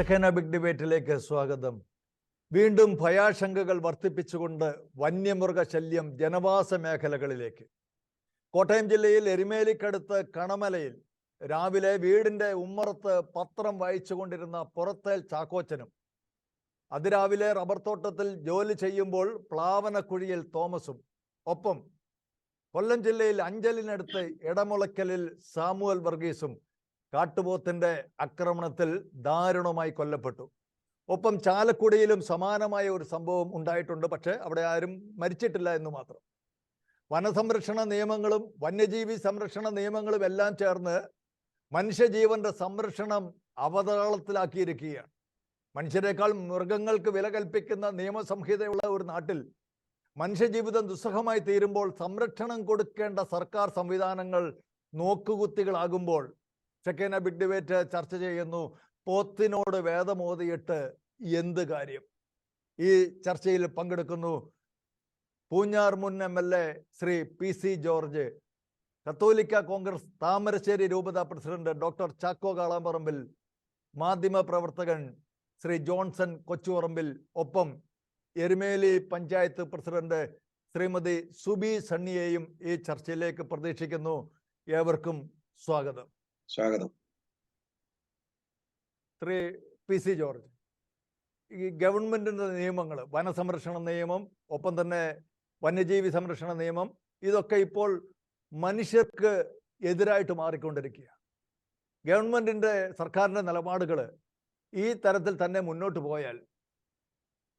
ഷെഖേന big ഡിബേറ്റിലേക്ക് സ്വാഗതം. വീണ്ടും ഭയാശങ്കകൾ വർദ്ധിപ്പിച്ചുകൊണ്ട് വന്യമൃഗശല്യം ജനവാസ മേഖലകളിലേക്ക്. കോട്ടയം ജില്ലയിൽ എരുമേലിക്കടുത്ത് കണമലയിൽ രാവിലെ വീടിൻ്റെ ഉമ്മറത്ത് പത്രം വായിച്ചുകൊണ്ടിരുന്ന പുറത്തേൽ ചാക്കോച്ചനും അതിരാവിലെ റബ്ബർ തോട്ടത്തിൽ ജോലി ചെയ്യുമ്പോൾ പ്ലാവനക്കുഴിയിൽ തോമസും, ഒപ്പം കൊല്ലം ജില്ലയിൽ അഞ്ചലിനടുത്ത് ഇടമുളയ്ക്കലിൽ സാമുവൽ വർഗീസും കാട്ടുപോത്തിന്റെ ആക്രമണത്തിൽ ദാരുണമായി കൊല്ലപ്പെട്ടു. ഒപ്പം ചാലക്കുടിയിലും സമാനമായ ഒരു സംഭവം ഉണ്ടായിട്ടുണ്ട്. പക്ഷേ അവിടെ ആരും മരിച്ചിട്ടില്ല എന്ന് മാത്രം. വനസംരക്ഷണ നിയമങ്ങളും വന്യജീവി സംരക്ഷണ നിയമങ്ങളും എല്ലാം ചേർന്ന് മനുഷ്യജീവന്റെ സംരക്ഷണം അവതാളത്തിലാക്കിയിരിക്കുകയാണ്. മനുഷ്യരെക്കാൾ മൃഗങ്ങൾക്ക് വില കൽപ്പിക്കുന്ന നിയമസംഹിതയുള്ള ഒരു നാട്ടിൽ മനുഷ്യജീവിതം ദുസ്സഹമായി തീരുമ്പോൾ സംരക്ഷണം കൊടുക്കേണ്ട സർക്കാർ സംവിധാനങ്ങൾ നോക്കുകുത്തികളാകുമ്പോൾ ഷെഖേന ബിഗ് ഡിബേറ്റ് ചർച്ച ചെയ്യുന്നു, പോത്തിനോട് വേദമോതിയിട്ട് എന്ത് കാര്യം? ഈ ചർച്ചയിൽ പങ്കെടുക്കുന്നു പൂഞ്ഞാർ മുൻ MLA ശ്രീ PC ജോർജ്, കത്തോലിക്ക കോൺഗ്രസ് താമരശ്ശേരി രൂപത പ്രസിഡന്റ് ഡോക്ടർ ചാക്കോ കാളാമ്പറമ്പിൽ, മാധ്യമ പ്രവർത്തകൻ ശ്രീ ജോൺസൺ കൊച്ചുപറമ്പിൽ, ഒപ്പം എരുമേലി പഞ്ചായത്ത് പ്രസിഡന്റ് ശ്രീമതി സുബി സണ്ണിയെയും ഈ ചർച്ചയിലേക്ക് പ്രതീക്ഷിക്കുന്നു. ഏവർക്കും സ്വാഗതം. ശ്രീ PC ജോർജ്, ഈ ഗവൺമെന്റിന്റെ നിയമങ്ങൾ, വനസംരക്ഷണ നിയമം, ഒപ്പം തന്നെ വന്യജീവി സംരക്ഷണ നിയമം, ഇതൊക്കെ ഇപ്പോൾ മനുഷ്യർക്ക് എതിരായിട്ട് മാറിക്കൊണ്ടിരിക്കുക. ഗവൺമെന്റിന്റെ സർക്കാരിന്റെ നിലപാടുകൾ ഈ തരത്തിൽ തന്നെ മുന്നോട്ട് പോയാൽ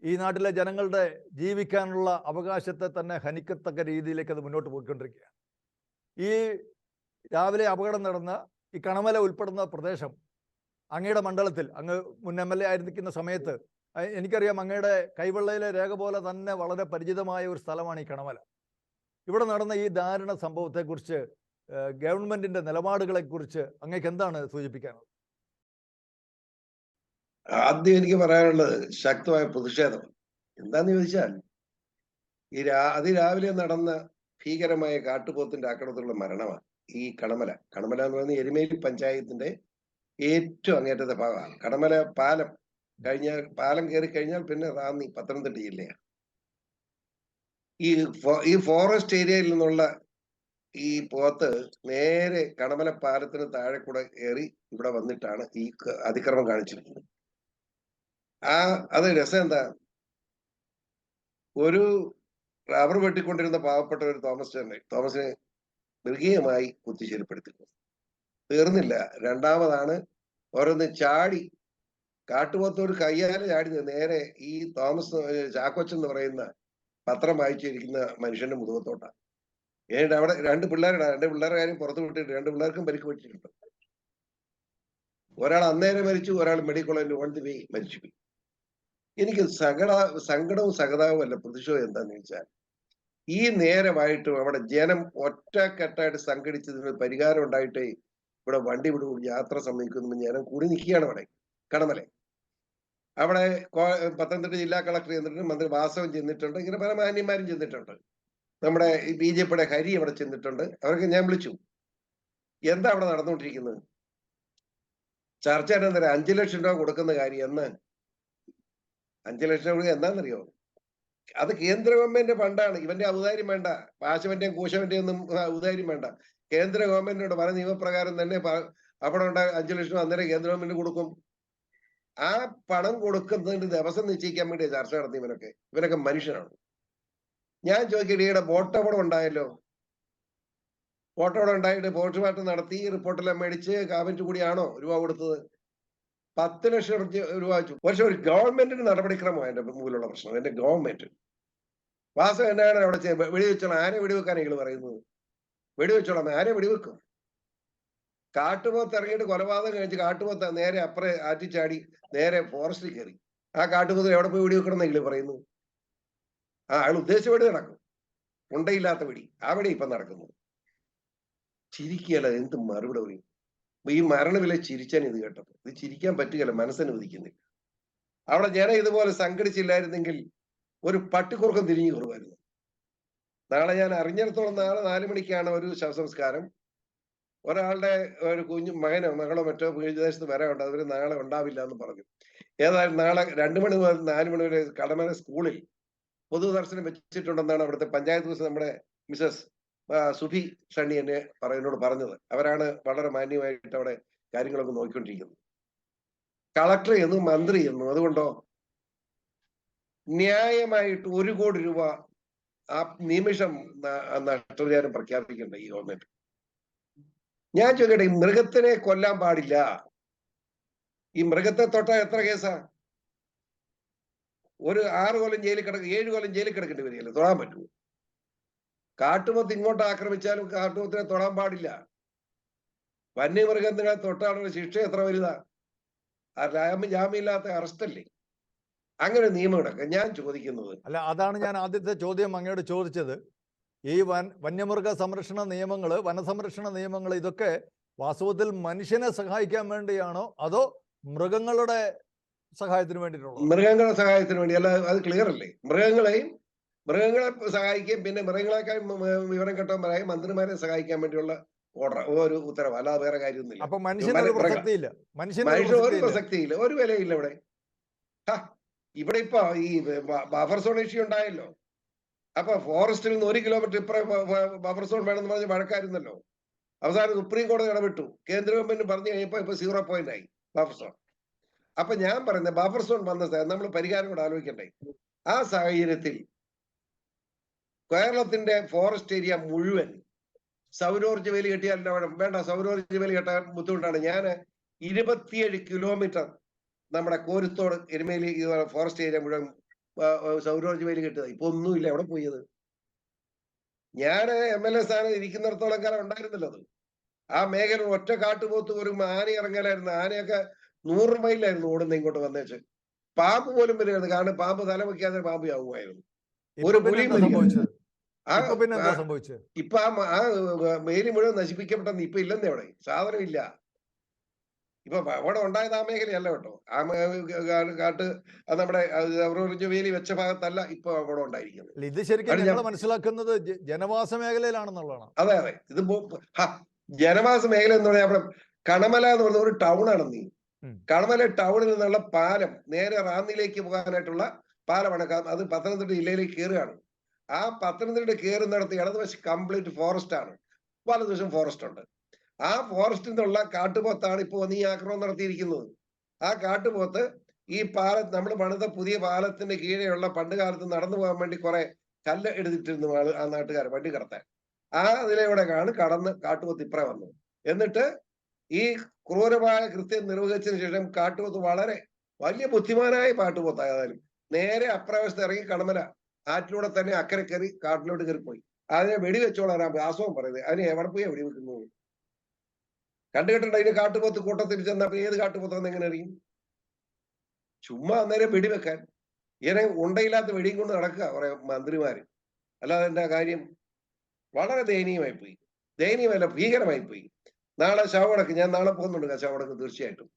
ഈ നാട്ടിലെ ജനങ്ങളുടെ ജീവിക്കാനുള്ള അവകാശത്തെ തന്നെ ഹനിക്കത്തക്ക രീതിയിലേക്ക് അത് മുന്നോട്ട് പോയിക്കൊണ്ടിരിക്കുക. ഈ രാവിലെ അപകടം നടന്ന ഈ കണമല ഉൾപ്പെടുന്ന പ്രദേശം അങ്ങയുടെ മണ്ഡലത്തിൽ, അങ്ങ് മുൻ MLA ആയിരിക്കുന്ന സമയത്ത് എനിക്കറിയാം, അങ്ങയുടെ കൈവെള്ളയിലെ രേഖ പോലെ തന്നെ വളരെ പരിചിതമായ ഒരു സ്ഥലമാണ് ഈ കണമല. ഇവിടെ നടന്ന ഈ ദാരുണ സംഭവത്തെക്കുറിച്ച്, ഗവൺമെന്റിന്റെ നിലപാടുകളെക്കുറിച്ച് അങ്ങേക്ക് എന്താണ് സൂചിപ്പിക്കാനുള്ളത്? ആദ്യം എനിക്ക് പറയാനുള്ളത് ശക്തമായ പ്രതിഷേധം. എന്താന്ന് ചോദിച്ചാൽ, അതിരാവിലെ നടന്ന ഭീകരമായ കാട്ടുപോത്തിന്റെ ആക്രമണത്തിലുള്ള മരണമാണ് ഈ കണമല എന്ന് പറയുന്നത് എരുമേലി പഞ്ചായത്തിന്റെ ഏറ്റവും അങ്ങേറ്റത്തെ ഭാഗമാണ്. കണമല പാലം കയറി കഴിഞ്ഞാൽ പിന്നെ റാന്നി പത്തനംതിട്ട ജില്ലയാണ്. ഈ ഫോറസ്റ്റ് ഏരിയയിൽ നിന്നുള്ള ഈ പോത്ത് നേരെ കണമല പാലത്തിന് താഴെ കൂടെ കയറി ഇവിടെ വന്നിട്ടാണ് ഈ അതിക്രമം കാണിച്ചിരിക്കുന്നത്. അത് രസം എന്താ, ഒരു റബ്ബർ വെട്ടിക്കൊണ്ടിരുന്ന പാവപ്പെട്ട ഒരു തോമസിനെ മൃഗീയമായി കുത്തിശേരിപ്പെടുത്തി. തീർന്നില്ല, രണ്ടാമതാണ് ഓരോന്ന് ചാടി, കാട്ടുപോത്തൊരു കയ്യാലെ ചാടി നേരെ ഈ ചാക്കോച്ചൻ എന്ന് പറയുന്ന പത്രം വായിച്ചിരിക്കുന്ന മനുഷ്യന്റെ മുഖത്തോട്ടാണ്. ഏതാണ്ട് അവിടെ രണ്ട് പിള്ളേരുടെ കാര്യം പുറത്തു വിട്ടിട്ട് 2 പിള്ളേർക്കും പരിക്ക് പറ്റിയിട്ടുണ്ട്. ഒരാൾ അന്നേരം മരിച്ചു, ഒരാൾ മെഡിക്കൽ കോളേജിൽ ഓൺ ദി വേ മരിച്ചുപോയി. എനിക്ക് സങ്കടവും സഹതാപവും അല്ല, പ്രതിഷേധം എന്താന്ന് വെച്ചാൽ, ഈ നേരമായിട്ടും അവിടെ ജനം ഒറ്റക്കെട്ടായിട്ട് സംഘടിച്ചതിന് പരിഹാരം ഉണ്ടായിട്ടേ ഇവിടെ വണ്ടി വിടും യാത്ര സമ്മതിക്കുന്നു ജനം കൂടി നിൽക്കുകയാണ്. അവിടെ കണമല, അവിടെ പത്തനംതിട്ട ജില്ലാ കളക്ടർ ചെന്നിട്ടുണ്ട്, മന്ത്രി വാസവൻ ചെന്നിട്ടുണ്ട്, ഇങ്ങനെ പല മാന്യന്മാരും ചെന്നിട്ടുണ്ട്. നമ്മുടെ BJPയുടെ ഹരി അവിടെ ചെന്നിട്ടുണ്ട്. അവർക്ക് ഞാൻ വിളിച്ചു. എന്താ അവിടെ നടന്നുകൊണ്ടിരിക്കുന്നത്? ചർച്ച എന്താ, 5 ലക്ഷം രൂപ കൊടുക്കുന്ന കാര്യം എന്ന്. 5 ലക്ഷം രൂപ എന്താണെന്നറിയോ? അത് കേന്ദ്ര ഗവൺമെന്റ് ഫണ്ടാണ്. ഇവന്റെ ഔദാര്യം വേണ്ട, പാശവന്റെയും കൂശവന്റെയും ഒന്നും ഔദാര്യം വേണ്ട. കേന്ദ്ര ഗവൺമെന്റിനോട് പല നിയമപ്രകാരം തന്നെ അവിടെ ഉണ്ടായ 5 ലക്ഷം അന്നേരം കേന്ദ്ര ഗവൺമെന്റ് കൊടുക്കും. ആ പണം കൊടുക്കുന്നതിന് ദിവസം നിശ്ചയിക്കാൻ വേണ്ടി ചർച്ച നടത്തി. ഇവരൊക്കെ മനുഷ്യനാണ്. ഞാൻ ചോദിക്കട്ടെ, ഈയുടെ ബോട്ടപകടം ഉണ്ടായല്ലോ, ബോട്ടപകടം ഉണ്ടായിട്ട് പോസ്റ്റ്മോർട്ടം നടത്തി റിപ്പോർട്ടെല്ലാം മേടിച്ച് കാവൻറ്റ് കൂടിയാണോ രൂപ കൊടുത്തത്? 10 ലക്ഷം രൂപ വെച്ചു. പക്ഷെ ഒരു ഗവൺമെന്റിന്റെ നടപടിക്രമമാണ് എന്റെ മുമ്പിലുള്ള പ്രശ്നം. എന്റെ ഗവൺമെന്റ് വാസം എന്നാണ് അവിടെ വെടിവെച്ചോളാം. ആരെ വെടിവെക്കാൻ നിങ്ങൾ പറയുന്നത്? വെടിവെച്ചോളാം, ആരെ വെടിവെക്കും? കാട്ടുപോത്ത് ഇറങ്ങിയിട്ട് കൊലപാതകം കഴിച്ച് കാട്ടുപോത്ത് നേരെ അപ്പുറേ ആറ്റിച്ചാടി നേരെ ഫോറസ്റ്റിൽ കയറി. ആ കാട്ടുപോത്ത് എവിടെ പോയി വെടിവെക്കണം എന്നെങ്കിലും പറയുന്നു? അയാൾ ഉദ്ദേശിച്ച വെടി നടക്കും, ഉണ്ടയില്ലാത്ത വെടി, ആ വെടി ഇപ്പൊ നടക്കുന്നു. ചിരിക്കുകയല്ല, എന്ത് മറുപടി പറയും? ഈ മരണവില ചിരിച്ചാൻ ഇത് കേട്ടപ്പോൾ. ഇത് ചിരിക്കാൻ പറ്റുകയല്ല, മനസ്സനുവദിക്കുന്നില്ല. അവിടെ ജനം ഇതുപോലെ സംഘടിച്ചില്ലായിരുന്നെങ്കിൽ ഒരു പട്ടിക്കുറുക്കം തിരിഞ്ഞു കുറവായിരുന്നു. നാളെ ഞാൻ അറിഞ്ഞിടത്തോളം നാളെ 4 മണിക്കാണ് ഒരു ശവസംസ്കാരം. ഒരാളുടെ ഒരു കുഞ്ഞു മകനോ മകളോ മറ്റോ വിദേശത്ത് വരാനുണ്ട്, അവര് നാളെ ഉണ്ടാവില്ല എന്ന് പറഞ്ഞു. ഏതായാലും നാളെ 2 മണി മുതൽ 4 മണി വരെ കടമന സ്കൂളിൽ പൊതുദർശനം വെച്ചിട്ടുണ്ടെന്നാണ് അവിടുത്തെ പഞ്ചായത്ത് പ്രസിഡന്റ് നമ്മുടെ മിസസ് സുധി ഷണ്ണി എന്നെ എന്നോട് പറഞ്ഞത്. അവരാണ് വളരെ മാന്യമായിട്ട് അവിടെ കാര്യങ്ങളൊക്കെ നോക്കിക്കൊണ്ടിരിക്കുന്നത്. കളക്ടർ എന്നും മന്ത്രി എന്നും. അതുകൊണ്ടോ ന്യായമായിട്ട് 1 കോടി രൂപ ആ നിമിഷം നഷ്ടപരിഹാരം പ്രഖ്യാപിക്കണ്ട ഈ ഗവൺമെന്റ്. ഞാൻ ചോദിക്കട്ടെ, ഈ മൃഗത്തിനെ കൊല്ലാൻ പാടില്ല, ഈ മൃഗത്തെ തൊട്ടാ എത്ര കേസാ? ഒരു 6 കൊല്ലം ജയിലിൽ 7 കൊല്ലം ജയിലിൽ കിടക്കേണ്ടി വരികയല്ലേ? തൊടാൻ പറ്റുമോ? കാട്ടുപോത്ത് ഇങ്ങോട്ട് ആക്രമിച്ചാലും കാട്ടുപോത്തിനെ തൊടാൻ പാടില്ല. വന്യമൃഗത്തിനെ തൊട്ടാലുള്ള ശിക്ഷ എത്ര വലുതാ? ജാമ്യമില്ലാത്ത അറസ്റ്റല്ലേ? അങ്ങനെ നിയമം കിടക്കുക. ഞാൻ ചോദിക്കുന്നത്, അല്ല, അതാണ് ഞാൻ ആദ്യത്തെ ചോദ്യം അങ്ങോട്ട് ചോദിച്ചത്. ഈ വന്യമൃഗ സംരക്ഷണ നിയമങ്ങൾ, വനസംരക്ഷണ നിയമങ്ങൾ, ഇതൊക്കെ വാസ്തവത്തിൽ മനുഷ്യനെ സഹായിക്കാൻ വേണ്ടിയാണോ അതോ മൃഗങ്ങളുടെ സഹായത്തിന് വേണ്ടിയിട്ടുള്ളോ? മൃഗങ്ങളുടെ സഹായത്തിന് വേണ്ടി. അല്ല, അത് ക്ലിയർ അല്ലേ? മൃഗങ്ങളെ സഹായിക്കുകയും പിന്നെ മൃഗങ്ങളെക്കാൾ വിവരം കെട്ടവന്മാരായ മന്ത്രിമാരെ സഹായിക്കാൻ വേണ്ടിയുള്ള ഒരു ഉത്തരവ്, അല്ലാതെ വേറെ കാര്യമൊന്നുമില്ല. അപ്പൊ മനുഷ്യനൊരു പ്രസക്തിയില്ല, മനുഷ്യന് ഒരു പ്രസക്തിയില്ല, ഒരു വിലയില്ല ഇവിടെ. ഇവിടെ ഇപ്പൊ ഈ ബഫർ സോൺ ഇഷ്യൂ ഉണ്ടായല്ലോ. അപ്പൊ ഫോറസ്റ്റിൽ നിന്ന് 1 കിലോമീറ്റർ ഇപ്പുറം ബഫർ സോൺ വേണമെന്ന് പറഞ്ഞ് വഴക്കായിരുന്നല്ലോ. അവസാനം സുപ്രീം കോടതി ഇടപെട്ടു. കേന്ദ്ര ഗവൺമെന്റ് പറഞ്ഞു കഴിഞ്ഞപ്പോ ഇപ്പൊ 0 പോയിന്റ് ആയി ബഫർ സോൺ. അപ്പൊ ഞാൻ പറയുന്നത്, ബഫർ സോൺ വന്ന നമ്മൾ പരിഹാരം കൂടെ ആലോചിക്കണ്ടേ? ആ സാഹചര്യത്തിൽ കേരളത്തിന്റെ ഫോറസ്റ്റ് ഏരിയ മുഴുവൻ സൗരോർജ്ജ വേലി കെട്ടിയാൽ വേണ്ട, സൗരോർജ്ജ വേലി കെട്ടാൻ ബുദ്ധിമുട്ടാണ്. ഞാൻ 27 കിലോമീറ്റർ നമ്മുടെ കോരുത്തോട് എരുമേലി ഫോറസ്റ്റ് ഏരിയ മുഴുവൻ സൗരോർജ്ജ വേലി കെട്ടുക. ഇപ്പൊ ഒന്നുമില്ല. എവിടെ പോയത്? ഞാൻ MLA സ്ഥാനം ഇരിക്കുന്നിടത്തോളം കാലം ഉണ്ടായിരുന്നല്ലോ അത്. ആ മേഖല ഒറ്റ കാട്ടുപോത്ത് ഒരു ആന ഇറങ്ങലായിരുന്നു. ആനയൊക്കെ 100 മൈലായിരുന്നു ഓടുന്ന ഇങ്ങോട്ട് വന്നേച്ച്. പാമ്പ് പോലും വരികയായിരുന്നു. കാരണം പാമ്പ് തല വയ്ക്കാതെ പാമ്പ് ആവുമായിരുന്നു. ഒരു പുലിയും ഇപ്പൊ ആ വേലി മുഴുവൻ നശിപ്പിക്കപ്പെട്ടെന്ന് ഇപ്പൊ ഇല്ലെന്നേ. അവിടെ സാധനം ഇല്ല. ഇപ്പൊ അവിടെ ഉണ്ടായത് ആ മേഖലയല്ല കേട്ടോ. ആ കാട്ട് നമ്മുടെ സൗരോർജ്ജ വേലി വെച്ച ഭാഗത്തല്ല ഇപ്പൊ അവിടെ ഉണ്ടായിരിക്കുന്നത്. ഇത് ശരിക്കും മനസ്സിലാക്കുന്നത് ജനവാസ മേഖലയിലാണെന്നുള്ളതാണ്. അതെ അതെ. ഇത് ജനവാസ മേഖല എന്ന് പറഞ്ഞാൽ അവിടെ കണമല എന്ന് പറഞ്ഞ ഒരു ടൗൺ ആണ്. നീ കണമല ടൗണിൽ നിന്നുള്ള പാലം നേരെ റാന്നിയിലേക്ക് പോകാനായിട്ടുള്ള പാലമാണ്. അത് പത്തനംതിട്ട ജില്ലയിലേക്ക് കയറുകയാണ്. ആ പത്തനംതിട്ട കയറുന്നിടത്ത് ഇടതുവശം കംപ്ലീറ്റ് ഫോറസ്റ്റ് ആണ്, വലതുവശം ഫോറസ്റ്റ് ഉണ്ട്. ആ ഫോറസ്റ്റിൽ നിന്നുള്ള കാട്ടുപോത്താണ് ഇപ്പോൾ നീ ആക്രമണം നടത്തിയിരിക്കുന്നത്. ആ കാട്ടുപോത്ത് ഈ നമ്മൾ പണിത പുതിയ പാലത്തിന്റെ കീഴെയുള്ള പണ്ട് കാലത്ത് നടന്നു പോകാൻ വേണ്ടി കുറെ കല്ല് എടുത്തിട്ടിരുന്നു ആ നാട്ടുകാർ വണ്ടി കടത്താൻ. ആ അതിലൂടെ കടന്ന് കാട്ടുപോത്ത് ഇപ്പറ വന്നു. എന്നിട്ട് ഈ ക്രൂരമായ കൃത്യം നിർവഹിച്ചതിന് ശേഷം കാട്ടുപോത്ത് വളരെ വലിയ ബുദ്ധിമാനായ കാട്ടുപോത്തായാലും നേരെ അപ്രവേശത്ത് ഇറങ്ങി കടമല ആറ്റിലൂടെ തന്നെ അക്കരെ കയറി കാട്ടിലോട്ട് കയറിപ്പോയി. അതിനെ വെടിവെച്ചോളാൻ വാസവം പറയുന്നത്. അതിനെ എവിടെ പോയി വെടിവെക്കുന്നു? കണ്ടുകെട്ടുണ്ട്. അതിന് കാട്ടുപോത്ത് കൂട്ടത്തിൽ ചെന്നപ്പോ ഏത് കാട്ടുപോത്താന്ന് എങ്ങനെ അറിയും? ചുമ്മാ അന്നേരം വെടിവെക്കാൻ ഇങ്ങനെ ഉണ്ടയില്ലാത്ത വെടിയും കൊണ്ട് നടക്കുക കുറെ മന്ത്രിമാര്. അല്ലാതെ എന്താ കാര്യം? വളരെ ദയനീയമായി പോയി. ദയനീയമല്ല, ഭീകരമായി പോയി. നാളെ ശവടക്ക് ഞാൻ നാളെ പോകുന്നുണ്ട്. ശവടക്ക് തീർച്ചയായിട്ടും.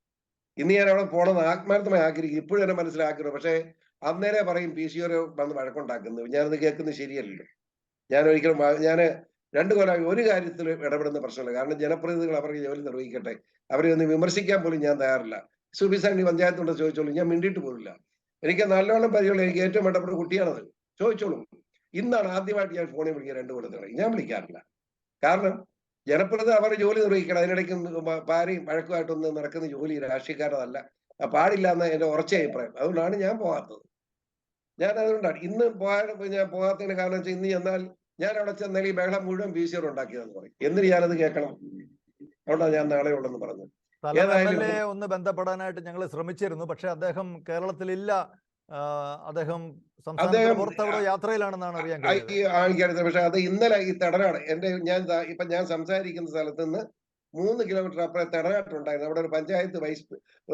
ഇന്ന് ഞാൻ അവിടെ പോകണമെന്ന് ആത്മാർത്ഥമായി ആഗ്രഹിക്കും. ഇപ്പോഴും എന്നെ മനസ്സിലാക്കുന്നു. പക്ഷെ അന്നേരെ പറയും PC വന്ന് വഴക്കുണ്ടാക്കുന്നത്. ഞാനത് കേൾക്കുന്നത് ശരിയല്ലല്ലോ. ഞാൻ 2 കൊല്ലമായി ഒരു കാര്യത്തിൽ ഇടപെടുന്ന പ്രശ്നമില്ല. കാരണം ജനപ്രതിനിധികൾ അവർക്ക് ജോലി നിർവഹിക്കട്ടെ. അവരെ ഒന്ന് വിമർശിക്കാൻ പോലും ഞാൻ തയ്യാറില്ല. സുബിസാണ്ടി പഞ്ചായത്തോട് ചോദിച്ചോളൂ, ഞാൻ മിണ്ടിയിട്ട് പോലില്ല. എനിക്ക് നല്ലോണം പരിചയമുള്ള, എനിക്ക് ഏറ്റവും വേണ്ടപ്പെട്ട കുട്ടിയാണത്. ചോദിച്ചോളൂ. ഇന്നാണ് ആദ്യമായിട്ട് ഞാൻ ഫോണിൽ വിളിക്കുക 2 കൊല്ലത്തിനായി. ഞാൻ വിളിക്കാറില്ല. കാരണം ജനപ്രതിനിധി അവരുടെ ജോലി നിർവഹിക്കണം. അതിനിടയ്ക്ക് പാരയും വഴക്കുമായിട്ടൊന്ന് നടക്കുന്ന ജോലി രാഷ്ട്രീയക്കാരതല്ല, പാടില്ല എന്ന എന്റെ ഉറച്ച അഭിപ്രായം. അതുകൊണ്ടാണ് ഞാൻ പോകാത്തത്. ഞാൻ അതുകൊണ്ടാണ് ഇന്ന് ഞാൻ പോകാത്തതിന് കാരണം വെച്ചാൽ ഇന്ന് ചെന്നാൽ ഞാൻ അവിടെ ചെന്നാൽ ഈ ബഹളം മുഴുവൻ PC ഉണ്ടാക്കിയതെന്ന് പറയും. എന്നിട്ട് ഞാനത് കേൾക്കണം. അതുകൊണ്ടാണ് ഞാൻ നാളെ ഉള്ളെന്ന് പറഞ്ഞത്. ഒന്ന് ബന്ധപ്പെടാനായിട്ട് ഞങ്ങൾ ശ്രമിച്ചിരുന്നു. പക്ഷെ അദ്ദേഹം കേരളത്തിലില്ല. അദ്ദേഹം പുറത്തവിടെ യാത്രയിലാണെന്നാണ് അറിയാൻ കഴിയുന്നത്. പക്ഷെ അത് ഇന്നലെ ഈ തെടനാട് ഞാൻ സംസാരിക്കുന്ന സ്ഥലത്ത് നിന്ന് 3 കിലോമീറ്റർ അപ്പുറം തെടനാട്ടുണ്ടായിരുന്നു. അവിടെ ഒരു പഞ്ചായത്ത്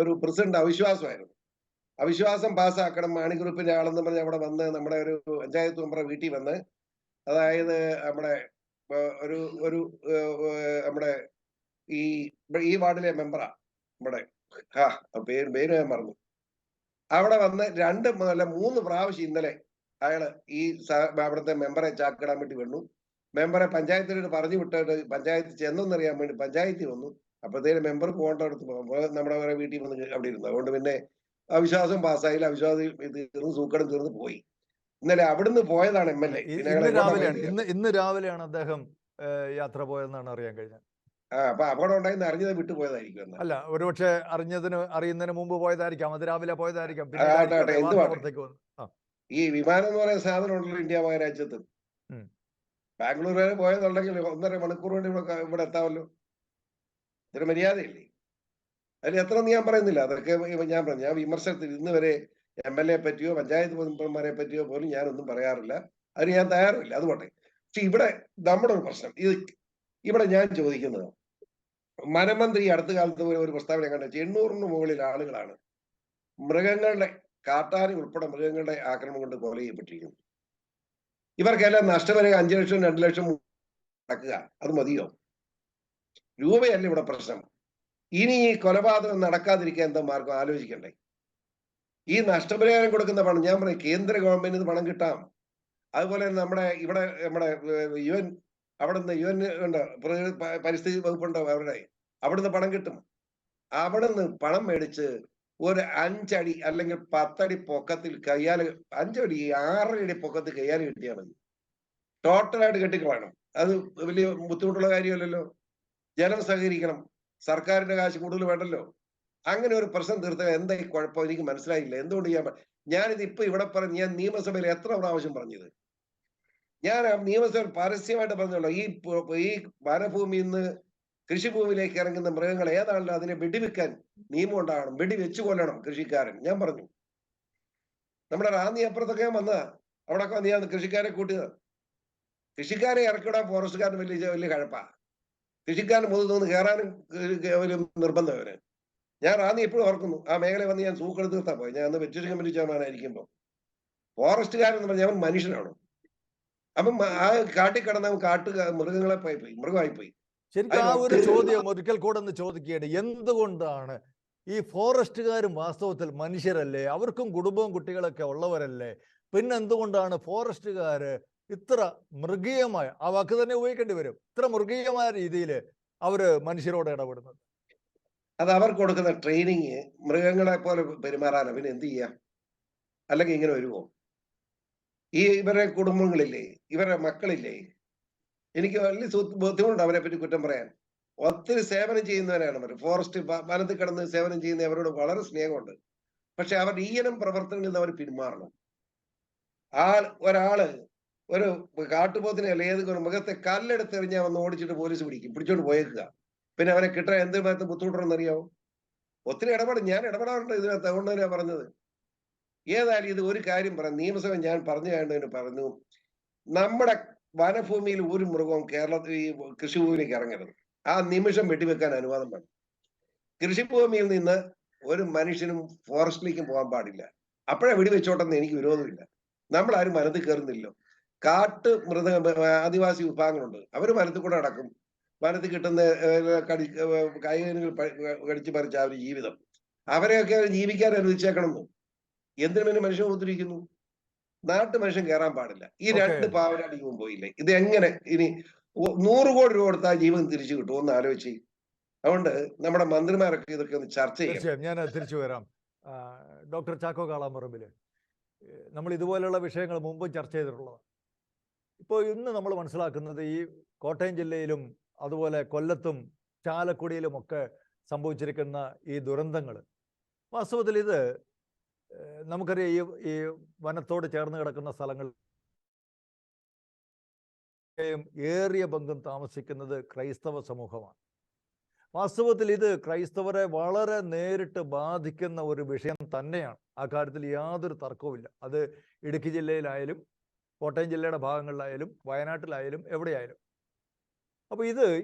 ഒരു പ്രസിഡന്റ് അവിശ്വാസമായിരുന്നു. അവിശ്വാസം പാസ്സാക്കണം മാണി ഗ്രൂപ്പിന്റെ ആളെന്ന് പറഞ്ഞ് അവിടെ വന്ന് നമ്മുടെ ഒരു പഞ്ചായത്ത് മെമ്പറെ വീട്ടിൽ വന്ന്, അതായത് നമ്മുടെ നമ്മുടെ ഈ വാർഡിലെ മെമ്പറാ നമ്മുടെ പേര് ഞാൻ മറന്നു. അവിടെ വന്ന് 2 മുതൽ 3 പ്രാവശ്യം ഇന്നലെ അയാള് ഈ അവിടുത്തെ മെമ്പറെ ചാക്കിടാൻ വേണ്ടി വന്നു. മെമ്പറെ പഞ്ചായത്തിനോട് പറഞ്ഞു വിട്ടിട്ട് പഞ്ചായത്ത് ചെന്നൊന്നറിയാൻ വേണ്ടി പഞ്ചായത്തിൽ വന്നു. അപ്പോഴത്തേനും മെമ്പർ പോകേണ്ടടുത്ത് നമ്മുടെ വേറെ വീട്ടിൽ വന്ന് അവിടെ ഇരുന്നു. അതുകൊണ്ട് പിന്നെ അവിശ്വാസം പാസ്സായില്ല. അവിശ്വാസം തീർന്ന് സൂക്കടം തീർന്ന് പോയി. ഇന്നലെ അവിടുന്ന് പോയതാണ് MLA. പിന്നെ ഇന്ന് രാവിലെയാണ് അദ്ദേഹം യാത്ര പോയതെന്നാണ് അറിയാൻ കഴിഞ്ഞത്. അപ്പൊ അപകടം ഉണ്ടായെന്ന് അറിഞ്ഞത് വിട്ടുപോയതായിരിക്കും. അല്ല, ഒരുപക്ഷെ അറിയുന്നതിന് മുമ്പ് പോയതായിരിക്കാം. അത് രാവിലെ പോയതായിരിക്കാം. ഈ വിമാനം എന്ന് പറയുന്ന സാധനം ഉണ്ടല്ലോ ഇന്ത്യ മഹാരാജ്യത്ത്. ബാംഗ്ലൂർ വരെ പോയതുണ്ടെങ്കിൽ 1.5 മണിക്കൂർ കൊണ്ട് ഇവിടെ എത്താമല്ലോ. ഇതൊരു മര്യാദയില്ലേ? അതിൽ എത്ര ഞാൻ പറയുന്നില്ല. അതൊക്കെ ഞാൻ പറഞ്ഞു. ഞാൻ വിമർശനത്തിൽ ഇന്ന് വരെ MLA പറ്റിയോ പഞ്ചായത്ത് മെമ്പർമാരെ പറ്റിയോ പോലും ഞാനൊന്നും പറയാറില്ല. അതിന് ഞാൻ തയ്യാറില്ല. അതുകൊണ്ടേ. പക്ഷെ ഇവിടെ നമ്മുടെ ഒരു പ്രശ്നം ഇവിടെ ഞാൻ ചോദിക്കുന്നത്, വനമന്ത്രി അടുത്ത കാലത്ത് ഒരു പ്രസ്താവന കണ്ടു. 800-ന് മുകളിൽ ആളുകളാണ് മൃഗങ്ങളുടെ കാട്ടാനി ഉൾപ്പെടെ മൃഗങ്ങളുടെ ആക്രമണം കൊണ്ട് കൊല ചെയ്യപ്പെട്ടിരിക്കുന്നു. ഇവർക്കെല്ലാം നഷ്ടപരിഹാരം 5 ലക്ഷം 2 ലക്ഷം നടക്കുക. അത് മതിയോ? രൂപയല്ല ഇവിടെ പ്രശ്നം. ഇനി ഈ കൊലപാതകം നടക്കാതിരിക്കാൻ എന്താ മാർഗം ആലോചിക്കണ്ടേ? ഈ നഷ്ടപരിഹാരം കൊടുക്കുന്ന പണം, ഞാൻ പറയും കേന്ദ്ര ഗവൺമെന്റിന് പണം കിട്ടാം. അതുപോലെ നമ്മുടെ UN അവിടുന്ന് UN ഉണ്ട്, പരിസ്ഥിതി വകുപ്പുണ്ടോ അവരുടെ, അവിടുന്ന് പണം കിട്ടും. അവിടുന്ന് പണം മേടിച്ച് ഒരു 5 അടി അല്ലെങ്കിൽ 10 അടി പൊക്കത്തിൽ 5 അടി 6 അടി പൊക്കത്തിൽ കയ്യാൽ കിട്ടിയാൽ മതി. ടോട്ടലായിട്ട് കെട്ടിക്കളയണം. അത് വലിയ ബുദ്ധിമുട്ടുള്ള കാര്യമല്ലല്ലോ. ജനം സഹകരിക്കണം. സർക്കാരിന്റെ കാശ് കൂടുതൽ വേണ്ടല്ലോ. അങ്ങനെ ഒരു പ്രശ്നം തീർത്താൽ എന്താ ഈ കുഴപ്പം? എനിക്ക് മനസ്സിലായില്ല. എന്തുകൊണ്ട് ഞാനിത് ഇപ്പൊ ഇവിടെ പറഞ്ഞു. ഞാൻ നിയമസഭയിൽ എത്ര പ്രാവശ്യം പറഞ്ഞത്? ഞാൻ നിയമസഭയിൽ പരസ്യമായിട്ട് പറഞ്ഞല്ലോ, ഈ വനഭൂമിയിൽ നിന്ന് കൃഷിഭൂമിയിലേക്ക് ഇറങ്ങുന്ന മൃഗങ്ങൾ ഏതാണല്ലോ അതിനെ വെടിവെക്കാൻ നിയമം ഉണ്ടാകണം. വെടിവെച്ചു കൊല്ലണം കൃഷിക്കാരൻ. ഞാൻ പറഞ്ഞു. നമ്മുടെ റാന്നി അപ്പുറത്തൊക്കെ ഞാൻ വന്നതാ. അവിടെ ഞാൻ കൃഷിക്കാരെ കൂട്ടിയത്. കൃഷിക്കാരെ ഇറക്കിവിടാൻ ഫോറസ്റ്റുകാരന് വലിയ കഴപ്പാ. കൃഷിക്കാരൻ മുതിർന്ന് കയറാനും നിർബന്ധം അവന്. ഞാൻ റാന്നി എപ്പോഴും ഓർക്കുന്നു. ആ മേഖല വന്ന് ഞാൻ സൂക്കെടുത്ത് നിർത്താൻ പോയി. ഞാൻ അന്ന് വെറ്ററി കമ്മിറ്റി ചെയർമാനായിരിക്കുമ്പോൾ ഫോറസ്റ്റുകാരൻ എന്ന് പറഞ്ഞാൽ അവൻ മനുഷ്യനാണ്. അപ്പം ആ കാട്ടിക്കടന്ന് അവൻ മൃഗങ്ങളെ പോയി മൃഗമായിപ്പോയി. ശരിക്കും ആ ഒരു ചോദ്യം ഒരിക്കൽ കൂടെ ഒന്ന് ചോദിക്കുകയാണ്. എന്തുകൊണ്ടാണ് ഈ ഫോറസ്റ്റുകാരും വാസ്തവത്തിൽ മനുഷ്യരല്ലേ? അവർക്കും കുടുംബവും കുട്ടികളൊക്കെ ഉള്ളവരല്ലേ? പിന്നെ എന്തുകൊണ്ടാണ് ഫോറസ്റ്റുകാര് ഇത്ര മൃഗീയമായ, ആ വാക്ക് തന്നെ ഉപയോഗിക്കേണ്ടി വരും, ഇത്ര മൃഗീയമായ രീതിയിൽ അവര് മനുഷ്യരോട് ഇടപെടുന്നത്? അത് അവർ കൊടുക്കുന്ന ട്രെയിനിങ് മൃഗങ്ങളെ പോലെ പെരുമാറാൻ പിന്നെ എന്ത് ചെയ്യാം? അല്ലെങ്കിൽ ഇങ്ങനെ വരുമോ? ഇവരുടെ കുടുംബങ്ങളില്ലേ, ഇവരുടെ മക്കളില്ലേ? എനിക്ക് വലിയ ബുദ്ധിമുട്ടുണ്ട് അവരെ പറ്റി കുറ്റം പറയാൻ. ഒത്തിരി സേവനം ചെയ്യുന്നവരാണ് അവർ. ഫോറസ്റ്റ് വനത്തിൽ കിടന്ന് സേവനം ചെയ്യുന്ന അവരോട് വളരെ സ്നേഹമുണ്ട്. പക്ഷെ അവരുടെ ഈനം പ്രവർത്തനങ്ങളിൽ നിന്ന് അവർ പിന്മാറണം. ഒരാള് ഒരു കാട്ടുപോത്തിനെ അല്ല ഏത് മൃഗത്തെ കല്ലെടുത്തെറിഞ്ഞാൽ വന്ന് ഓടിച്ചിട്ട് പോലീസ് പിടിച്ചോണ്ട് പോയേക്കുക. പിന്നെ അവനെ കിട്ടാൻ എന്ത് ഭാഗത്ത് ബുദ്ധിമുട്ടുണ്ടെന്ന് അറിയാവോ? ഒത്തിരി ഞാൻ ഇടപെടാറുണ്ട് ഇതിനകത്ത്. അതുകൊണ്ട് തന്നെയാ പറഞ്ഞത്. ഏതായാലും ഇത് ഒരു കാര്യം പറയാം. നിയമസഭ ഞാൻ പറഞ്ഞു, നമ്മുടെ വനഭൂമിയിൽ ഒരു മൃഗവും കേരളത്തിൽ ഈ കൃഷിഭൂമിയിലേക്ക് ഇറങ്ങരുത്. ആ നിമിഷം വെടിവെക്കാൻ അനുവാദം വേണം. കൃഷിഭൂമിയിൽ നിന്ന് ഒരു മനുഷ്യനും ഫോറസ്റ്റിലേക്കും പോകാൻ പാടില്ല. അപ്പോഴേ വെടിവെച്ചോട്ടെന്ന് എനിക്ക് വിരോധമില്ല. നമ്മളാരും വനത്തിൽ കയറുന്നില്ലല്ലോ. ആദിവാസി വിഭാഗങ്ങളുണ്ട്. അവര് വനത്തിൽ കൂടെ നടക്കും. വനത്തിൽ കിട്ടുന്ന കായികങ്ങൾ കടിച്ചു പറിച്ച അവര് ജീവിതം, അവരെയൊക്കെ ജീവിക്കാൻ അനുവദിച്ചേക്കണമെന്നു. എന്തിനു വേണ്ടി മനുഷ്യൻ ഒത്തിരിക്കുന്നു? നാട്ടു മനുഷ്യൻ കയറാൻ പാടില്ല. ഈ 2 പാവനാടിയും പോയില്ലേ? ഇത് എങ്ങനെ ഇനി 100 കോടി രൂപ കൊടുത്താൽ ജീവൻ തിരിച്ചു കിട്ടും? ഒന്ന് ആലോചിച്ച്. അതുകൊണ്ട് നമ്മുടെ മന്ത്രിമാരൊക്കെ ഇതൊക്കെ ഒന്ന് ചർച്ച ചെയ്യാം. ഞാൻ തിരിച്ചു വരാം. ഡോക്ടർ ചാക്കോ കാളാമ്പറമ്പില്, നമ്മൾ ഇതുപോലെയുള്ള വിഷയങ്ങൾ മുമ്പ് ചർച്ച ചെയ്തിട്ടുള്ളതാണ്. ഇപ്പോൾ ഇന്ന് നമ്മൾ മനസ്സിലാക്കുന്നത് ഈ കോട്ടയം ജില്ലയിലും അതുപോലെ കൊല്ലത്തും ചാലക്കുടിയിലും ഒക്കെ സംഭവിച്ചിരിക്കുന്ന ഈ ദുരന്തങ്ങൾ, വാസ്തവത്തിൽ ഇത് നമുക്കറിയാം, ഈ വനത്തോട് ചേർന്ന് കിടക്കുന്ന സ്ഥലങ്ങളിൽ ഏറിയ പങ്കും താമസിക്കുന്നത് ക്രൈസ്തവ സമൂഹമാണ്. വാസ്തവത്തിൽ ഇത് ക്രൈസ്തവരെ വളരെ നേരിട്ട് ബാധിക്കുന്ന ഒരു വിഷയം തന്നെയാണ്. ആ കാര്യത്തിൽ യാതൊരു തർക്കവുമില്ല. അത് ഇടുക്കി ജില്ലയിലായാലും കോട്ടയം ജില്ലയുടെ ഭാഗങ്ങളിലായാലും വയനാട്ടിലായാലും എവിടെയായാലും. അപ്പോൾ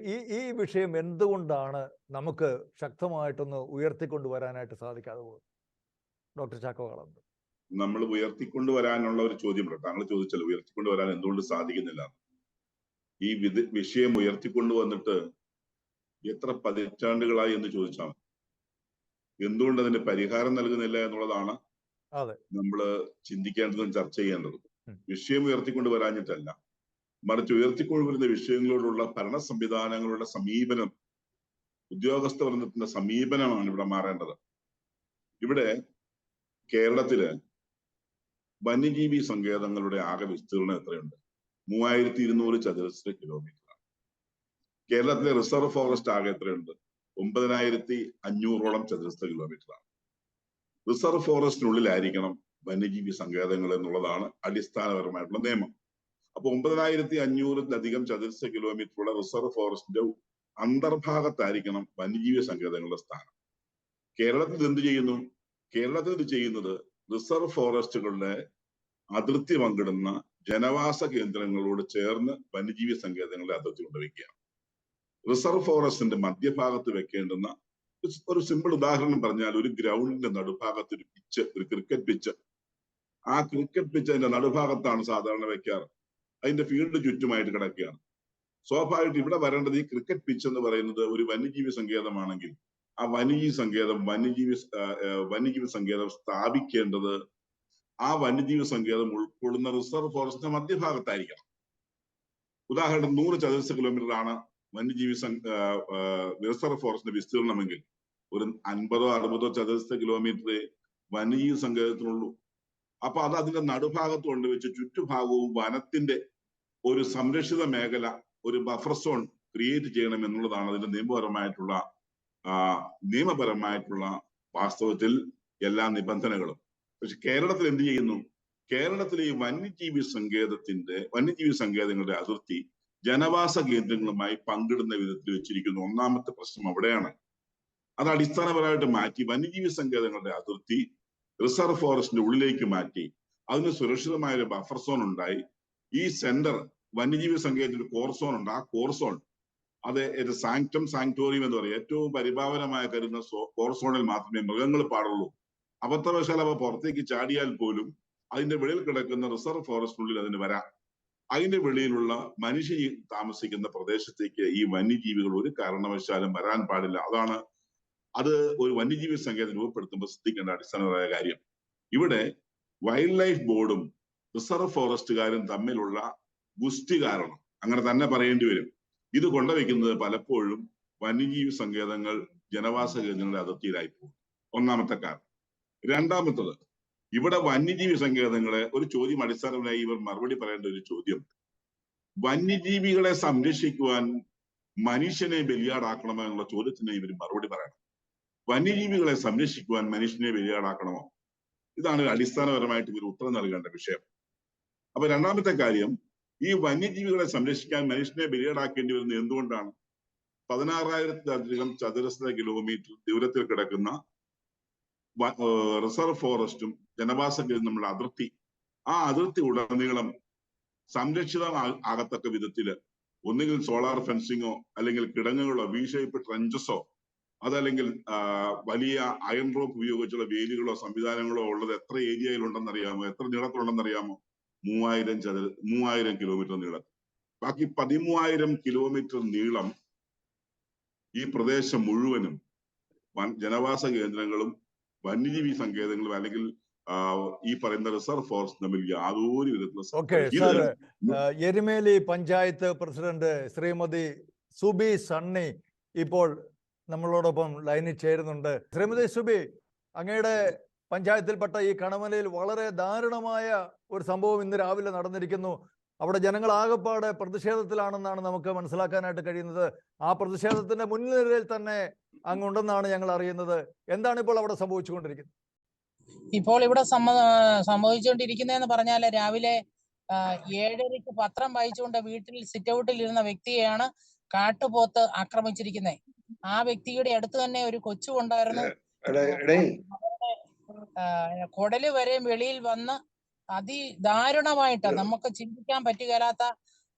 ഈ വിഷയം എന്തുകൊണ്ടാണ് നമുക്ക് ശക്തമായിട്ടൊന്ന് ഉയർത്തിക്കൊണ്ടുവരാനായിട്ട് സാധിക്കാതെ പോകുന്നത്? ഡോക്ടർ ചാക്കോ കാളാമ്പറമ്പ്. നമ്മൾ ഉയർത്തിക്കൊണ്ടുവരാനുള്ള ഒരു ചോദ്യം താങ്കൾ ചോദിച്ചല്ലോ, ഉയർത്തിക്കൊണ്ടുവരാൻ എന്തുകൊണ്ട് സാധിക്കുന്നില്ല. ഈ വിഷയം ഉയർത്തിക്കൊണ്ടുവന്നിട്ട് എത്ര പതിറ്റാണ്ടുകളായി എന്ന് ചോദിച്ചാൽ എന്തുകൊണ്ട് അതിന്റെ പരിഹാരം നൽകുന്നില്ല എന്നുള്ളതാണ് നമ്മൾ ചിന്തിക്കേണ്ടതും ചർച്ച ചെയ്യേണ്ടതും. വിഷയം ഉയർത്തിക്കൊണ്ടുവരാഞ്ഞിട്ടല്ല, മറിച്ച് ഉയർത്തിക്കൊണ്ടുവരുന്ന വിഷയങ്ങളോടുള്ള ഭരണ സംവിധാനങ്ങളുടെ സമീപനം, ഉദ്യോഗസ്ഥ വൃന്ദത്തിന്റെ സമീപനമാണ് ഇവിടെ മാറേണ്ടത്. ഇവിടെ കേരളത്തില് വന്യജീവി സങ്കേതങ്ങളുടെ ആകെ വിസ്തീർണം എത്രയുണ്ട്? 3200 ചതുരശ്ര കിലോമീറ്ററാണ്. കേരളത്തിലെ റിസർവ് ഫോറസ്റ്റ് ആകെ എത്രയുണ്ട്? 9500ഓളം ചതുരശ്ര കിലോമീറ്ററാണ്. റിസർവ് ഫോറസ്റ്റിനുള്ളിലായിരിക്കണം വന്യജീവി സങ്കേതങ്ങൾ എന്നുള്ളതാണ് അടിസ്ഥാനപരമായിട്ടുള്ള നിയമം. അപ്പൊ 9500-ലധികം ചതുരശ്ര കിലോമീറ്ററുള്ള റിസർവ് ഫോറസ്റ്റിന്റെ അന്തർഭാഗത്തായിരിക്കണം വന്യജീവി സങ്കേതങ്ങളുടെ സ്ഥാനം. കേരളത്തിൽ എന്ത് ചെയ്യുന്നു? കേരളത്തിൽ ഇത് ചെയ്യുന്നത് റിസർവ് ഫോറസ്റ്റുകളുടെ അതിർത്തി പങ്കിടുന്ന ജനവാസ കേന്ദ്രങ്ങളോട് ചേർന്ന് വന്യജീവി സങ്കേതങ്ങളുടെ അതിർത്തി കൊണ്ടുവയ്ക്കുകയാണ്. റിസർവ് ഫോറസ്റ്റിന്റെ മധ്യഭാഗത്ത് വെക്കേണ്ടുന്ന ഒരു സിമ്പിൾ ഉദാഹരണം പറഞ്ഞാൽ, ഒരു ഗ്രൗണ്ടിന്റെ നടുഭാഗത്ത് ഒരു പിച്ച്, ഒരു ക്രിക്കറ്റ് പിച്ച്. ആ ക്രിക്കറ്റ് പിച്ച് അതിന്റെ നടുഭാഗത്താണ് സാധാരണ വെക്കാറ്. അതിന്റെ ഫീൽഡ് ചുറ്റുമായിട്ട് കിടക്കുകയാണ്. സ്വാഭാവികമായിട്ട് ഇവിടെ വരേണ്ടത് ഈ ക്രിക്കറ്റ് പിച്ച് എന്ന് പറയുന്നത് ഒരു വന്യജീവി സങ്കേതമാണെങ്കിൽ ആ വന്യജീവി സങ്കേതം സ്ഥാപിക്കേണ്ടത് ആ വന്യജീവി സങ്കേതം ഉൾക്കൊള്ളുന്ന റിസർവ് ഫോറസ്റ്റിന്റെ മധ്യഭാഗത്തായിരിക്കണം. ഉദാഹരണം 100 ചതുരശ്ര കിലോമീറ്റർ ആണ് വന്യജീവി റിസർവ് ഫോറസ്റ്റിന്റെ വിസ്തീർണമെങ്കിൽ ഒരു 50-60 ചതുരശ്ര കിലോമീറ്റർ വന്യജീവി സങ്കേതത്തിനുള്ളൂ. അപ്പൊ അത് അതിന്റെ നടുഭാഗത്ത് കൊണ്ടുവച്ച് ചുറ്റുഭാഗവും വനത്തിന്റെ ഒരു സംരക്ഷിത മേഖല, ഒരു ബഫർ സോൺ ക്രിയേറ്റ് ചെയ്യണം എന്നുള്ളതാണ് അതിന്റെ നിയമപരമായിട്ടുള്ള വാസ്തവത്തിൽ എല്ലാ നിബന്ധനകളും. പക്ഷെ കേരളത്തിൽ എന്ത് ചെയ്യുന്നു? കേരളത്തിലെ ഈ വന്യജീവി സങ്കേതങ്ങളുടെ അതിർത്തി ജനവാസ കേന്ദ്രങ്ങളുമായി പങ്കിടുന്ന വിധത്തിൽ വെച്ചിരിക്കുന്നു. ഒന്നാമത്തെ പ്രശ്നം അവിടെയാണ്. അത് അടിസ്ഥാനപരമായിട്ട് മാറ്റി വന്യജീവി സങ്കേതങ്ങളുടെ അതിർത്തി റിസർവ് ഫോറസ്റ്റിന്റെ ഉള്ളിലേക്ക് മാറ്റി അതിന് സുരക്ഷിതമായ ഒരു ബഫർ സോൺ ഉണ്ടായി. ഈ സെന്റർ വന്യജീവി സങ്കേതത്തിൽ ഒരു കോർ സോൺ ഉണ്ട്. ആ കോർ സോൺ അത് ഒരു സാങ്ക്ടോറിയം എന്ന് പറയും. ഏറ്റവും പരിഭാവനമായ കരുതുന്ന കോർ സോണിൽ മാത്രമേ മൃഗങ്ങൾ പാടുള്ളൂ. അബദ്ധവശാൽ അവ പുറത്തേക്ക് ചാടിയാൽ പോലും അതിന്റെ വെളിയിൽ കിടക്കുന്ന റിസർവ് ഫോറസ്റ്റിനുള്ളിൽ അതിന് വരാം. അതിന്റെ വെളിയിലുള്ള മനുഷ്യ താമസിക്കുന്ന പ്രദേശത്തേക്ക് ഈ വന്യജീവികൾ ഒരു കാരണവശാലും വരാൻ പാടില്ല. അത് ഒരു വന്യജീവി സങ്കേതം രൂപപ്പെടുത്തുമ്പോൾ ശ്രദ്ധിക്കേണ്ട അടിസ്ഥാനപരമായ കാര്യം. ഇവിടെ വൈൽഡ് ലൈഫ് ബോർഡും റിസർവ് ഫോറസ്റ്റുകാരും തമ്മിലുള്ള ഗുസ്തി കാരണം, അങ്ങനെ തന്നെ പറയേണ്ടി വരും, ഇത് കൊണ്ടുവയ്ക്കുന്നത് പലപ്പോഴും വന്യജീവി സങ്കേതങ്ങൾ ജനവാസ കേന്ദ്രങ്ങളുടെ അതിർത്തിയിലായി പോകും. ഒന്നാമത്തെ കാരണം. രണ്ടാമത്തത്, ഇവിടെ വന്യജീവി സങ്കേതങ്ങളെ ഒരു ചോദ്യം അടിസ്ഥാനപരമായി ഇവർ മറുപടി പറയേണ്ട ഒരു ചോദ്യം, വന്യജീവികളെ സംരക്ഷിക്കുവാൻ മനുഷ്യനെ ബലിയാടാക്കണമോ എന്നുള്ള ചോദ്യത്തിന് ഇവർ മറുപടി പറയണം. വന്യജീവികളെ സംരക്ഷിക്കുവാൻ മനുഷ്യനെ ബലിയാടാക്കണമോ? ഇതാണ് അടിസ്ഥാനപരമായിട്ട് ഇവർ ഉത്തരം നൽകേണ്ട വിഷയം. അപ്പൊ രണ്ടാമത്തെ കാര്യം, ഈ വന്യജീവികളെ സംരക്ഷിക്കാൻ മനുഷ്യനെ ബലിയാടാക്കേണ്ടി വരുന്നത് എന്തുകൊണ്ടാണ്? 16,000-ലധികം ചതുരശ്ര കിലോമീറ്റർ ദൂരത്തിൽ കിടക്കുന്ന റിസർവ് ഫോറസ്റ്റും ജനവാസ കേന്ദ്രമുള്ള അതിർത്തി, ആ അതിർത്തി ഉടനീളം സംരക്ഷിതമാകത്തക്ക വിധത്തില് ഒന്നുകിൽ സോളാർ ഫെൻസിങ്ങോ അല്ലെങ്കിൽ കിടങ്ങുകളോ V-ഷേപ്പ് ട്രെഞ്ചസോ അതല്ലെങ്കിൽ വലിയ അയൺ റോപ്പ് ഉപയോഗിച്ചുള്ള വേലികളോ സംവിധാനങ്ങളോ ഉള്ളത് എത്ര ഏരിയയിലുണ്ടെന്നറിയാമോ? എത്ര നീളത്തിലുണ്ടെന്നറിയാമോ? 3000 കിലോമീറ്റർ നീളം. ബാക്കി 13,000 കിലോമീറ്റർ നീളം ഈ പ്രദേശം മുഴുവനും ജനവാസ കേന്ദ്രങ്ങളും വന്യജീവി സങ്കേതങ്ങളും അല്ലെങ്കിൽ ഈ പറയുന്ന റിസർവ് ഫോറസ്റ്റ് തമ്മിൽ യാതൊരു വിധത്തിലുള്ള. എരുമേലി പഞ്ചായത്ത് പ്രസിഡന്റ് ശ്രീമതി സുബി സണ്ണി ഇപ്പോൾ നമ്മളോടൊപ്പം ലൈനിൽ ചേരുന്നുണ്ട്. ശ്രീമതി സുബി, അങ്ങയുടെ പഞ്ചായത്തിൽപ്പെട്ട ഈ കണമലയിൽ വളരെ ദാരുണമായ ഒരു സംഭവം ഇന്ന് രാവിലെ നടന്നിരിക്കുന്നു. അവിടെ ജനങ്ങൾ ആകെപ്പാടെ പ്രതിഷേധത്തിലാണെന്നാണ് നമുക്ക് മനസ്സിലാക്കാനായിട്ട് കഴിയുന്നത്. ആ പ്രതിഷേധത്തിന്റെ മുൻനിരയിൽ തന്നെ അങ്ങുണ്ടെന്നാണ് ഞങ്ങൾ അറിയുന്നത്. എന്താണ് ഇപ്പോൾ അവിടെ സംഭവിച്ചുകൊണ്ടിരിക്കുന്നത്? ഇപ്പോൾ ഇവിടെ സംഭവിച്ചുകൊണ്ടിരിക്കുന്നതെന്ന് പറഞ്ഞാൽ, രാവിലെ 7:30 പത്രം വായിച്ചുകൊണ്ട് വീട്ടിൽ സിറ്റ് ഔട്ടിൽ ഇരുന്ന വ്യക്തിയെയാണ് കാട്ടുപോത്ത് ആക്രമിച്ചിരിക്കുന്നത്. ആ വ്യക്തിയുടെ അടുത്ത് തന്നെ ഒരു കൊച്ചു ഉണ്ടായിരുന്നു. കുടല് വരെ വെളിയിൽ വന്ന് അതിദാരുണമായിട്ട് നമുക്ക് ചിന്തിക്കാൻ പറ്റുകയില്ലാത്ത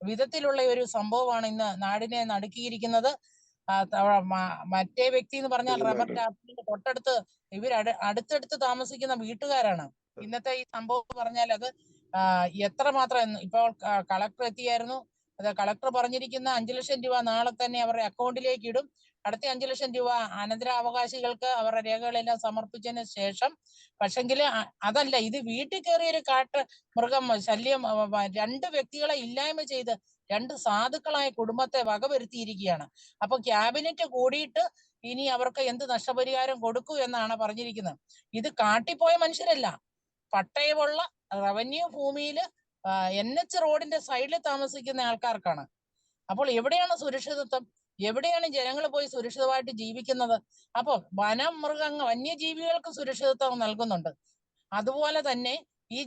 വിധത്തിലുള്ള ഒരു സംഭവമാണ് ഇന്ന് നാടിനെ നടുക്കിയിരിക്കുന്നത്. മറ്റേ വ്യക്തി എന്ന് പറഞ്ഞാൽ റബ്ബർ ടാപ്പിന്റെ തൊട്ടടുത്ത് അടുത്തടുത്ത് താമസിക്കുന്ന വീട്ടുകാരാണ്. ഇന്നത്തെ ഈ സംഭവം പറഞ്ഞാൽ അത് എത്രമാത്രം, ഇപ്പോൾ കളക്ടർ എത്തിയായിരുന്നു, അത് കളക്ടർ പറഞ്ഞിരിക്കുന്ന 5 ലക്ഷം രൂപ നാളെ തന്നെ അവരുടെ അക്കൗണ്ടിലേക്ക് ഇടും. അടുത്ത 5 ലക്ഷം രൂപ അനന്തരാവകാശികൾക്ക് അവരുടെ രേഖകളെല്ലാം സമർപ്പിച്ചതിന് ശേഷം. പക്ഷെങ്കിൽ അതല്ല, ഇത് വീട്ടിൽ കയറിയൊരു കാട്ട് മൃഗം ശല്യം 2 വ്യക്തികളെ ഇല്ലായ്മ ചെയ്ത് 2 സാധുക്കളായ കുടുംബത്തെ വകവരുത്തിയിരിക്കുകയാണ്. അപ്പൊ ക്യാബിനറ്റ് കൂടിയിട്ട് ഇനി അവർക്ക് എന്ത് നഷ്ടപരിഹാരം കൊടുക്കൂ എന്നാണ് പറഞ്ഞിരിക്കുന്നത്. ഇത് കാട്ടിപ്പോയ മനുഷ്യരല്ല, പട്ടയമുള്ള റവന്യൂ ഭൂമിയിൽ NH റോഡിന്റെ സൈഡിൽ താമസിക്കുന്ന ആൾക്കാർക്കാണ്. അപ്പോൾ എവിടെയാണ് സുരക്ഷിതത്വം? എവിടെയാണ് ജനങ്ങൾ പോയി സുരക്ഷിതമായിട്ട് ജീവിക്കുന്നത്? അപ്പോൾ വന്യജീവികൾക്ക് സുരക്ഷിതത്വം നൽകുന്നുണ്ട്. അതുപോലെ തന്നെ ഈ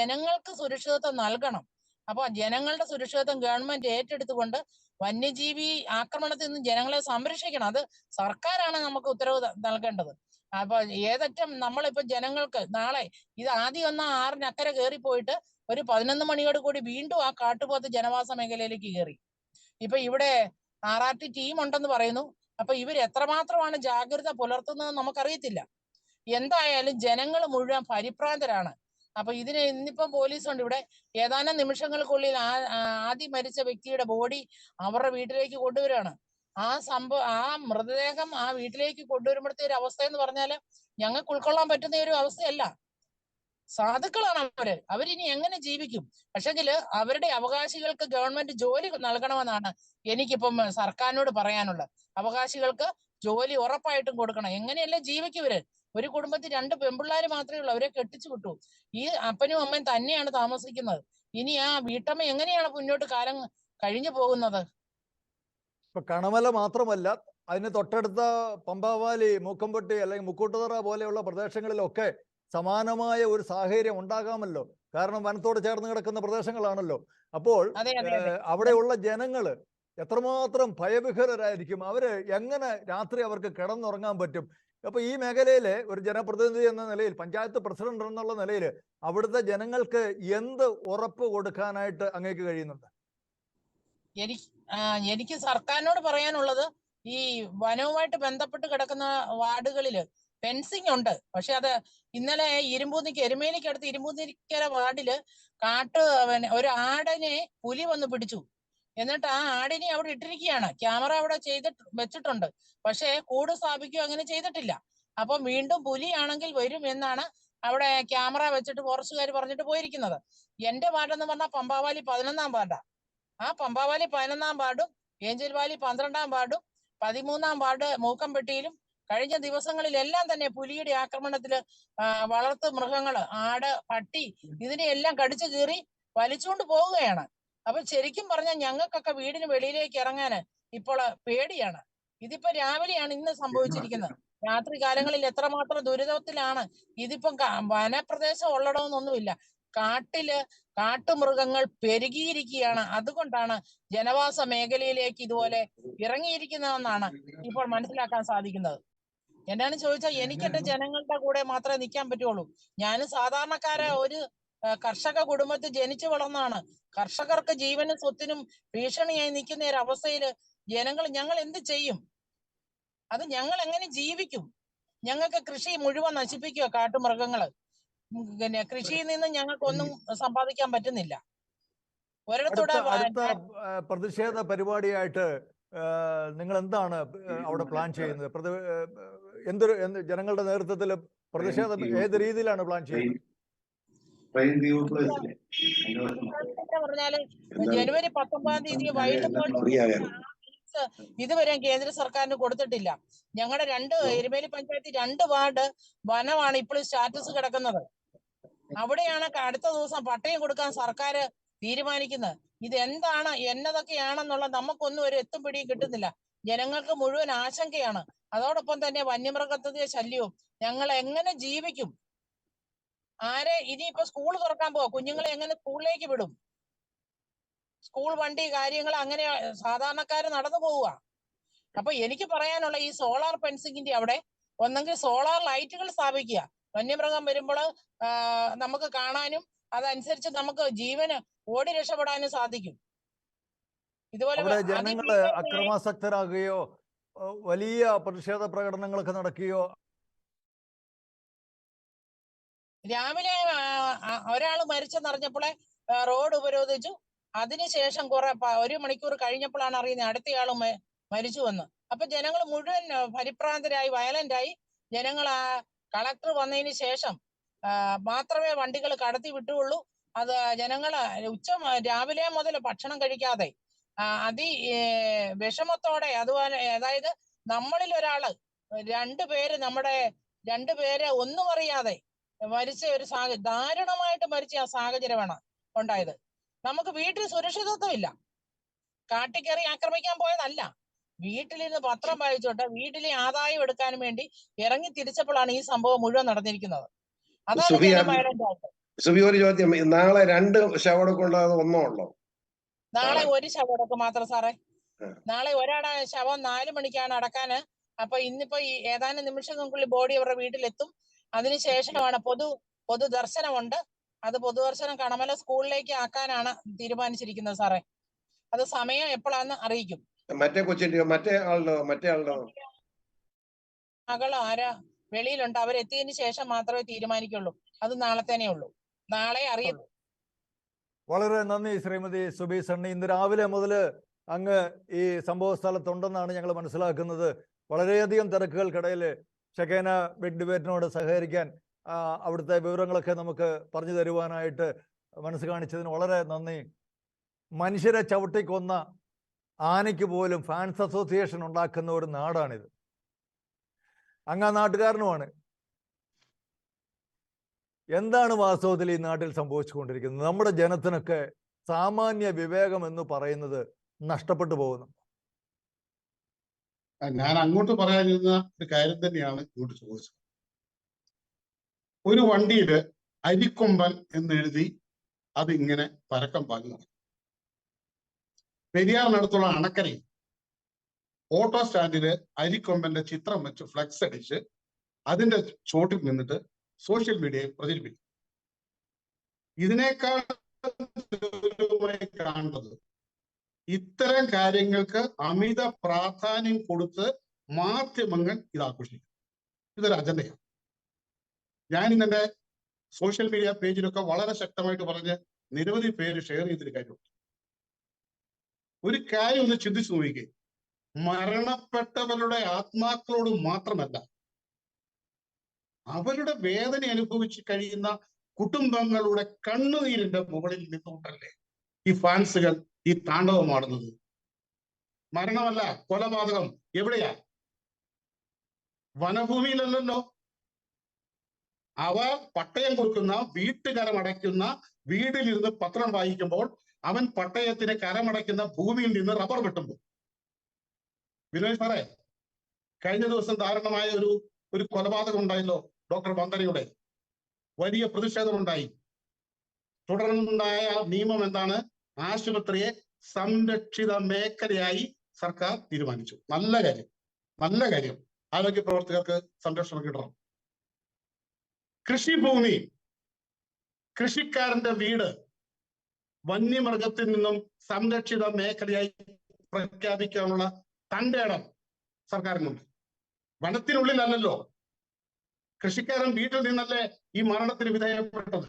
ജനങ്ങൾക്ക് സുരക്ഷിതത്വം നൽകണം. അപ്പൊ ജനങ്ങളുടെ സുരക്ഷിതത്വം ഗവൺമെന്റ് ഏറ്റെടുത്തുകൊണ്ട് വന്യജീവി ആക്രമണത്തിൽ നിന്ന് ജനങ്ങളെ സംരക്ഷിക്കണം. അത് സർക്കാരാണ് നമുക്ക് ഉത്തരവ് നൽകേണ്ടത്. അപ്പൊ ഏതറ്റം നമ്മളിപ്പോ ജനങ്ങൾക്ക് നാളെ ഇത് ആദ്യം 6-ന് അക്കരെ കയറിപ്പോയിട്ട് ഒരു 11 മണിയോട് കൂടി വീണ്ടും ആ കാട്ടുപോത്ത് ജനവാസ മേഖലയിലേക്ക് കയറി. ഇപ്പൊ ഇവിടെ RRT ടീം ഉണ്ടെന്ന് പറയുന്നു. അപ്പൊ ഇവർ എത്രമാത്രമാണ് ജാഗ്രത പുലർത്തുന്നതെന്ന് നമുക്കറിയത്തില്ല. എന്തായാലും ജനങ്ങൾ മുഴുവൻ പരിഭ്രാന്തരാണ്. അപ്പൊ ഇതിന് ഇന്നിപ്പം പോലീസുണ്ട് ഇവിടെ. ഏതാനും നിമിഷങ്ങൾക്കുള്ളിൽ ആദ്യം മരിച്ച വ്യക്തിയുടെ ബോഡി അവരുടെ വീട്ടിലേക്ക് കൊണ്ടുവരികയാണ്. ആ മൃതദേഹം ആ വീട്ടിലേക്ക് കൊണ്ടുവരുമ്പോഴത്തെ ഒരു അവസ്ഥ എന്ന് പറഞ്ഞാല് ഞങ്ങൾക്ക് ഉൾക്കൊള്ളാൻ പറ്റുന്ന ഒരു അവസ്ഥയല്ല. സാധുക്കളാണ് അവരിനി എങ്ങനെ ജീവിക്കും? പക്ഷെങ്കില് അവരുടെ അവകാശികൾക്ക് ഗവൺമെന്റ് ജോലി നൽകണമെന്നാണ് എനിക്കിപ്പം സർക്കാരിനോട് പറയാനുള്ളത്. അവകാശികൾക്ക് ജോലി ഉറപ്പായിട്ടും കൊടുക്കണം. എങ്ങനെയല്ലേ ജീവിക്കുവര്? ഒരു കുടുംബത്തിൽ 2 പെൺപിള്ളേർ മാത്രമേ ഉള്ളൂ, അവരെ കെട്ടിച്ചു വിട്ടു. ഈ അപ്പനും അമ്മയും തന്നെയാണ് താമസിക്കുന്നത്. ഇനി ആ വീട്ടമ്മ എങ്ങനെയാണ് മുന്നോട്ട് കാലം കഴിഞ്ഞു പോകുന്നത്? ഇപ്പൊ കണമല മാത്രമല്ല, അതിന് തൊട്ടടുത്ത പമ്പാവാലി, മൂക്കമ്പട്ടി അല്ലെങ്കിൽ മുക്കൂട്ടുതറ പോലെയുള്ള പ്രദേശങ്ങളിലൊക്കെ സമാനമായ ഒരു സാഹചര്യം ഉണ്ടാകാമല്ലോ. കാരണം വനത്തോട് ചേർന്ന് കിടക്കുന്ന പ്രദേശങ്ങളാണല്ലോ. അപ്പോൾ അവിടെയുള്ള ജനങ്ങള് എത്രമാത്രം ഭയവിഹ്വലരായിരിക്കും. അവര് എങ്ങനെ രാത്രി അവർക്ക് കിടന്നുറങ്ങാൻ പറ്റും? അപ്പൊ ഈ മേഖലയിലെ ഒരു ജനപ്രതിനിധി എന്ന നിലയിൽ, പഞ്ചായത്ത് പ്രസിഡന്റ് എന്നുള്ള നിലയിൽ അവിടുത്തെ ജനങ്ങൾക്ക് എന്ത് ഉറപ്പ് കൊടുക്കാനായിട്ട് അങ്ങേക്ക് കഴിയുന്നുണ്ട്? എനിക്ക് സർക്കാരിനോട് പറയാനുള്ളത്, ഈ വനവുമായിട്ട് ബന്ധപ്പെട്ട് കിടക്കുന്ന വാർഡുകളില് ഫെൻസിങ് ഉണ്ട്. പക്ഷെ അത് ഇന്നലെ എരുമേലിക്കടുത്ത് ഇരുമ്പൂന്നിക്കര വാർഡില് ഒരു ആടിനെ പുലി വന്ന് പിടിച്ചു. എന്നിട്ട് ആ ആടിനെ അവിടെ ഇട്ടിരിക്കുകയാണ്. ക്യാമറ അവിടെ വെച്ചിട്ടുണ്ട്. പക്ഷെ കൂട് സ്ഥാപിക്കുകയോ അങ്ങനെ ചെയ്തിട്ടില്ല. അപ്പം വീണ്ടും പുലിയാണെങ്കിൽ വരും എന്നാണ് അവിടെ ക്യാമറ വെച്ചിട്ട് ഫോറസ്റ്റുകാർ പറഞ്ഞിട്ട് പോയിരിക്കുന്നത്. എന്റെ വാർഡെന്ന് പറഞ്ഞാൽ പമ്പാവാലി 11-ാം വാർഡാ. ആ പമ്പാവാലി 11-ാം വാർഡും ഏഞ്ചൽവാലി 12-ാം വാർഡും 13-ാം വാർഡ് മൂക്കംപെട്ടിയിലും കഴിഞ്ഞ ദിവസങ്ങളിലെല്ലാം തന്നെ പുലിയുടെ ആക്രമണത്തില് വളർത്തു മൃഗങ്ങള്, ആട്, പട്ടി, ഇതിനെയെല്ലാം കടിച്ചു കീറി വലിച്ചുകൊണ്ട് പോവുകയാണ്. അപ്പൊ ശരിക്കും പറഞ്ഞാൽ ഞങ്ങൾക്കൊക്കെ വീടിന് വെളിയിലേക്ക് ഇറങ്ങാന് ഇപ്പോൾ പേടിയാണ്. ഇതിപ്പോ രാവിലെയാണ് ഇന്ന് സംഭവിച്ചിരിക്കുന്നത്. രാത്രി കാലങ്ങളിൽ എത്രമാത്രം ദുരിതത്തിലാണ്. ഇതിപ്പം വനപ്രദേശം ഉള്ളടമൊന്നുമില്ല. കാട്ടുമൃഗങ്ങൾ പെരുകിയിരിക്കുകയാണ്. അതുകൊണ്ടാണ് ജനവാസ മേഖലയിലേക്ക് ഇതുപോലെ ഇറങ്ങിയിരിക്കുന്നതെന്നാണ് ഇപ്പോൾ മനസ്സിലാക്കാൻ സാധിക്കുന്നത്. എന്നാണ് ചോദിച്ചാൽ, എനിക്ക് എന്റെ ജനങ്ങളുടെ കൂടെ മാത്രമേ നിൽക്കാൻ പറ്റുള്ളൂ. ഞാനും സാധാരണക്കാരെ ഒരു കർഷക കുടുംബത്തിൽ ജനിച്ചു വളർന്നാണ്. കർഷകർക്ക് ജീവനും സ്വത്തിനും ഭീഷണിയായി നിൽക്കുന്ന ഒരു അവസ്ഥയിൽ ഞങ്ങൾ എന്ത് ചെയ്യും? അത് ഞങ്ങൾ എങ്ങനെ ജീവിക്കും? ഞങ്ങൾക്ക് കൃഷി മുഴുവൻ നശിപ്പിക്കുക കാട്ടുമൃഗങ്ങള്. പിന്നെ കൃഷിയിൽ നിന്ന് ഞങ്ങൾക്കൊന്നും സമ്പാദിക്കാൻ പറ്റുന്നില്ല. അടുത്ത പ്രതിഷേധ പരിപാടിയായിട്ട് നിങ്ങൾ എന്താണ് അവിടെ പ്ലാൻ ചെയ്യുന്നത്? ജനങ്ങളുടെ നേതൃത്വത്തിൽ പ്രതിഷേധം ഏത് രീതിയിലാണ് പ്ലാൻ ചെയ്യുന്നത്? പറഞ്ഞാല് ജനുവരി 19-ാം തീയതി വൈകിട്ട് ഇതുവരെ കേന്ദ്ര സർക്കാരിന് കൊടുത്തിട്ടില്ല. ഞങ്ങളുടെ എരുമേലി പഞ്ചായത്ത് 2 വാർഡ് വനമാണ് ഇപ്പോൾ സ്റ്റാറ്റസ് കിടക്കുന്നത്. അവിടെയാണ് അടുത്ത ദിവസം പട്ടയം കൊടുക്കാൻ സർക്കാർ തീരുമാനിക്കുന്നത്. ഇതെന്താണ് എന്നതൊക്കെയാണെന്നുള്ള നമുക്കൊന്നും ഒരു എത്തും പിടിയും കിട്ടുന്നില്ല. ജനങ്ങൾക്ക് മുഴുവൻ ആശങ്കയാണ്. അതോടൊപ്പം തന്നെ വന്യമൃഗത്തിന്റെ ശല്യവും. ഞങ്ങൾ എങ്ങനെ ജീവിക്കും? ഇനിയിപ്പോ സ്കൂൾ തുറക്കാൻ പോവാ, കുഞ്ഞുങ്ങളെ എങ്ങനെ സ്കൂളിലേക്ക് വിടും? സ്കൂൾ വണ്ടി കാര്യങ്ങൾ അങ്ങനെ സാധാരണക്കാര് നടന്നു പോവുക. അപ്പൊ എനിക്ക് പറയാനുള്ള, ഈ സോളാർ ഫെൻസിങ്ങിന്റെ അവിടെ ഒന്നെങ്കിൽ സോളാർ ലൈറ്റുകൾ സ്ഥാപിക്കുക. വന്യമൃഗം വരുമ്പോൾ നമുക്ക് കാണാനും അതനുസരിച്ച് നമുക്ക് ജീവന് ഓടി രക്ഷപ്പെടാനും സാധിക്കും. ഇതുപോലെ ജനങ്ങള് അക്രമാസക്തരാകുകയോ വലിയ പ്രതിഷേധ പ്രകടനങ്ങളൊക്കെ നടക്കുകയോ? രാവിലെ ഒരാൾ മരിച്ചെന്നറിഞ്ഞപ്പോളെ റോഡ് ഉപരോധിച്ചു. അതിനുശേഷം ഒരു മണിക്കൂർ കഴിഞ്ഞപ്പോഴാണ് അറിയുന്നത് അടുത്തയാളും മരിച്ചു എന്ന്. അപ്പൊ ജനങ്ങൾ മുഴുവൻ പരിഭ്രാന്തരായി, വയലന്റായി. ജനങ്ങൾ ആ കളക്ടർ വന്നതിന് ശേഷം മാത്രമേ വണ്ടികൾ കടത്തി വിട്ടുള്ളൂ. അത് ജനങ്ങൾ രാവിലെ മുതൽ ഭക്ഷണം കഴിക്കാതെ വിഷമത്തോടെ, അതുപോലെ അതായത് നമ്മളിൽ ഒരാള് നമ്മുടെ രണ്ടുപേരെ ഒന്നും അറിയാതെ മരിച്ച ഒരു ദാരുണമായിട്ട് മരിച്ച ആ സാഹചര്യമാണ് ഉണ്ടായത്. നമുക്ക് വീട്ടിൽ സുരക്ഷിതത്വമില്ല. കാട്ടിൽ കയറി ആക്രമിക്കാൻ പോയതല്ല, വീട്ടിലിരുന്ന് പത്രം വായിച്ചോട്ടെ വീട്ടിലെ ആദായം എടുക്കാൻ വേണ്ടി ഇറങ്ങി തിരിച്ചപ്പോഴാണ് ഈ സംഭവം മുഴുവൻ നടന്നിരിക്കുന്നത്. അതാണ് ജനം വയലന്റ് ആയിട്ട്. ഒരു ചോദ്യം, നാളെ 2 ശവടക്കം ഒന്നോ ഉള്ളോ? നാളെ ഒരു ശവടക്കം മാത്രം സാറേ. നാളെ ഒരാടെ ശവം 4 മണിക്കാണ് അടക്കാന്. അപ്പൊ ഇന്നിപ്പോ ഈ ഏതാനും നിമിഷങ്ങൾക്കുള്ളിൽ ബോഡി അവരുടെ വീട്ടിലെത്തും. അതിനുശേഷമാണ് പൊതു ദർശനമുണ്ട്. അത് പൊതുദർശനം കണമല സ്കൂളിലേക്ക് ആക്കാനാണ് തീരുമാനിച്ചിരിക്കുന്നത് സാറേ. അത് സമയം എപ്പോഴാന്ന് അറിയിക്കും. മറ്റേ ആളുടെ മകള് ആരാ വെളിയിലുണ്ട്, അവരെത്തിയതിനു ശേഷം മാത്രമേ തീരുമാനിക്കുള്ളൂ. അത് നാളെ തന്നെ ഉള്ളൂ, നാളെ അറിയും. വളരെ നന്ദി ശ്രീമതി സുബി സണ്ണി. ഇന്ന് രാവിലെ മുതൽ അങ്ങ് ഈ സംഭവ സ്ഥലത്തുണ്ടെന്നാണ് ഞങ്ങൾ മനസ്സിലാക്കുന്നത്. വളരെയധികം തിരക്കുകൾക്കിടയിൽ ഷെക്കേന ബിഗ് ഡിബേറ്റിനോട് സഹകരിക്കാൻ അവിടുത്തെ വിവരങ്ങളൊക്കെ നമുക്ക് പറഞ്ഞു തരുവാനായിട്ട് മനസ്സ് കാണിച്ചതിന് വളരെ നന്ദി. മനുഷ്യരെ ചവിട്ടിക്കൊന്ന ആനയ്ക്ക് പോലും ഫാൻസ് അസോസിയേഷൻ ഉണ്ടാക്കുന്ന ഒരു നാടാണിത്. അങ്ങ് ആ നാട്ടുകാരനുമാണ്. എന്താണ് വാസ്തവത്തിൽ ഈ നാട്ടിൽ സംഭവിച്ചുകൊണ്ടിരിക്കുന്നത്? നമ്മുടെ ജനത്തിനൊക്കെ സാമാന്യ വിവേകം എന്ന് പറയുന്നത് നഷ്ടപ്പെട്ടു പോകുന്നു. ഞാൻ അങ്ങോട്ട് പറയാനിരുന്ന ഒരു കാര്യം തന്നെയാണ് ഇങ്ങോട്ട് ചോദിച്ചത്. ഒരു വണ്ടിയില് അരിക്കൊമ്പൻ എന്നെഴുതി അത് ഇങ്ങനെ പരക്കം പാഞ്ഞു നടക്കും. പെരിയാറിനടുത്തുള്ള അണക്കരയിൽ ഓട്ടോ സ്റ്റാൻഡില് അരിക്കൊമ്പന്റെ ചിത്രം വെച്ച് ഫ്ലെക്സ് അടിച്ച് അതിന്റെ ചോട്ടിൽ നിന്നിട്ട് സോഷ്യൽ മീഡിയയിൽ പ്രചരിപ്പിക്കും. ഇതിനേക്കാൾ കാണുന്നത് ഇത്തരം കാര്യങ്ങൾക്ക് അമിത പ്രാധാന്യം കൊടുത്ത് മാധ്യമങ്ങൾ ഇത് ആഘോഷിക്കും. ഇതൊരു അജണ്ടയാണ്. ഞാൻ ഇന്നെ സോഷ്യൽ മീഡിയ പേജിലൊക്കെ വളരെ ശക്തമായിട്ട് പറഞ്ഞ് നിരവധി പേര് ഷെയർ ചെയ്തൊരു കാര്യമുണ്ട്. ഒരു കാര്യം ഒന്ന് ചിന്തിച്ചു നോക്കിക്കേ. മരണപ്പെട്ടവരുടെ ആത്മാക്കളോട് മാത്രമല്ല, അവരുടെ വേദന അനുഭവിച്ച് കഴിയുന്ന കുടുംബങ്ങളുടെ കണ്ണുനീരിന്റെ മുകളിൽ നിന്നുകൊണ്ടല്ലേ ഈ ഫാൻസുകൾ ഈ താണ്ഡവമാടുന്നത്. മരണമല്ല, കൊലപാതകം എവിടെയാ? വനഭൂമിയിലല്ലല്ലോ. അവ പട്ടയം കൊടുക്കുന്ന വീട്ടുകരമടയ്ക്കുന്ന വീട്ടിലിരുന്ന് പത്രം വായിക്കുമ്പോൾ അവൻ പട്ടയത്തിന് കരമടയ്ക്കുന്ന ഭൂമിയിൽ നിന്ന് റബ്ബർ വെട്ടുമ്പോൾ. വിനോദ് സാറേ, കഴിഞ്ഞ ദിവസം ദാരുണമായ ഒരു കൊലപാതകം ഉണ്ടായല്ലോ ഡോക്ടർ വന്ദനയുടെ. വലിയ പ്രതിഷേധമുണ്ടായി. തുടർന്നുണ്ടായ നിയമം എന്താണ്? ആശുപത്രിയെ സംരക്ഷിത മേഖലയായി സർക്കാർ തീരുമാനിച്ചു. നല്ല കാര്യം, നല്ല കാര്യം. ആരോഗ്യ പ്രവർത്തകർക്ക് സംരക്ഷണം കിട്ടണം. കൃഷിഭൂമി, കൃഷിക്കാരന്റെ വീട് വന്യമൃഗത്തിൽ നിന്നും സംരക്ഷിത മേഖലയായി പ്രഖ്യാപിക്കാനുള്ള തന്റെ ഇടം സർക്കാരിനുണ്ട്. വനത്തിനുള്ളിലല്ലല്ലോ. കൃഷിക്കാരൻ വീട്ടിൽ നിന്നല്ലേ ഈ മരണത്തിന് വിധേയപ്പെട്ടത്.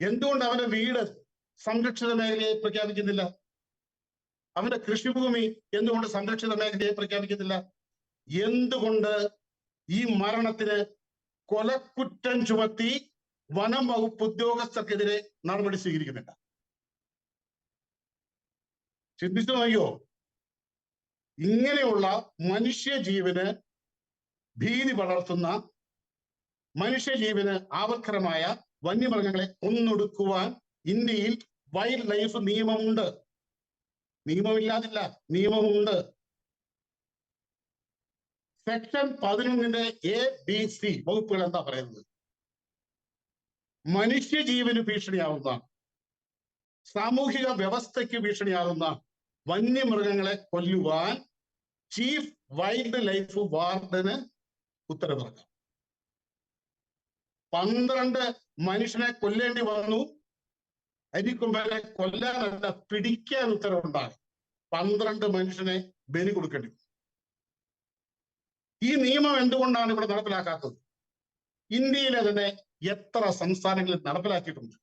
എന്തുകൊണ്ട് അവന്റെ വീട് സംരക്ഷിത മേഖലയെ പ്രഖ്യാപിക്കുന്നില്ല? അവന്റെ കൃഷിഭൂമി എന്തുകൊണ്ട് സംരക്ഷിത മേഖലയെ പ്രഖ്യാപിക്കുന്നില്ല? എന്തുകൊണ്ട് ഈ മരണത്തിന് കൊലക്കുറ്റം ചുമത്തി വനം വകുപ്പ് ഉദ്യോഗസ്ഥർക്കെതിരെ നടപടി സ്വീകരിക്കുന്നില്ല? ചിന്തിച്ചു നോക്കിയോ? ഇങ്ങനെയുള്ള മനുഷ്യജീവന് ഭീതി വളർത്തുന്ന, മനുഷ്യജീവന് ആപത്കരമായ വന്യമൃഗങ്ങളെ ഒന്നൊടുക്കുവാൻ ഇന്ത്യയിൽ വൈൽഡ് ലൈഫ് നിയമമുണ്ട്. നിയമമില്ലാതില്ല, നിയമമുണ്ട്. സെക്ഷൻ 11 A-B-C വകുപ്പുകൾ എന്താ പറയുന്നത്? മനുഷ്യജീവന് ഭീഷണിയാവുന്ന, സാമൂഹിക വ്യവസ്ഥയ്ക്ക് ഭീഷണിയാവുന്ന വന്യമൃഗങ്ങളെ കൊല്ലുവാൻ ചീഫ് വൈൽഡ് ലൈഫ് വാർഡന് ഉത്തരവിറക്കാം. 12 മനുഷ്യനെ കൊല്ലേണ്ടി വന്നു. അരിക്കൊമ്പനെ കൊല്ലാനല്ല, പിടിക്കാൻ ഉത്തരവുണ്ടായി. 12 മനുഷ്യനെ ബലി കൊടുക്കേണ്ടി വന്നു. ഈ നിയമം എന്തുകൊണ്ടാണ് ഇവിടെ നടപ്പിലാക്കാത്തത്? ഇന്ത്യയിലെ തന്നെ എത്ര സംസ്ഥാനങ്ങളിൽ നടപ്പിലാക്കിയിട്ടുണ്ട്?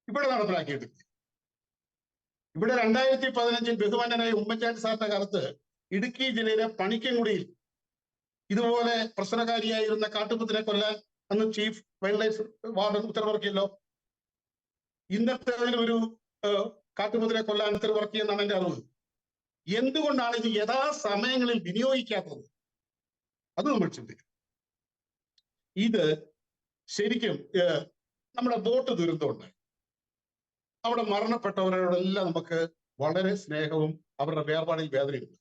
ഇവിടെ നടപ്പിലാക്കിയിട്ടില്ല. ഇവിടെ 2015 ബഹുമാനനായ ഉമ്മൻചാണ്ടി സാറിന്റെ കാലത്ത് ഇടുക്കി ജില്ലയിലെ പണിക്കൻകുടിയിൽ ഇതുപോലെ പ്രശ്നകാരിയായിരുന്ന കാട്ടുപോത്തിനെ കൊല്ലാൻ അന്ന് ചീഫ് വൈൽഡ് ലൈഫ് വാർഡൻ ഉത്തരവിറക്കിയല്ലോ. ഇന്നത്തെ ഒരു കാട്ടുപോത്തിനെ കൊല്ലാൻ ഉത്തരവിറക്കിയെന്നാണ് എന്റെ അറിവ്. എന്തുകൊണ്ടാണ് ഇത് യഥാസമയങ്ങളിൽ വിനിയോഗിക്കാത്തത്? അത് നമ്മൾ ചിന്തിക്കും. ഇത് ശരിക്കും നമ്മുടെ ബോട്ട് ദുരന്തമുണ്ട്. അവിടെ മരണപ്പെട്ടവരോടെല്ലാം നമുക്ക് വളരെ സ്നേഹവും അവരുടെ വേർപാടിൽ വേദനയുണ്ട്.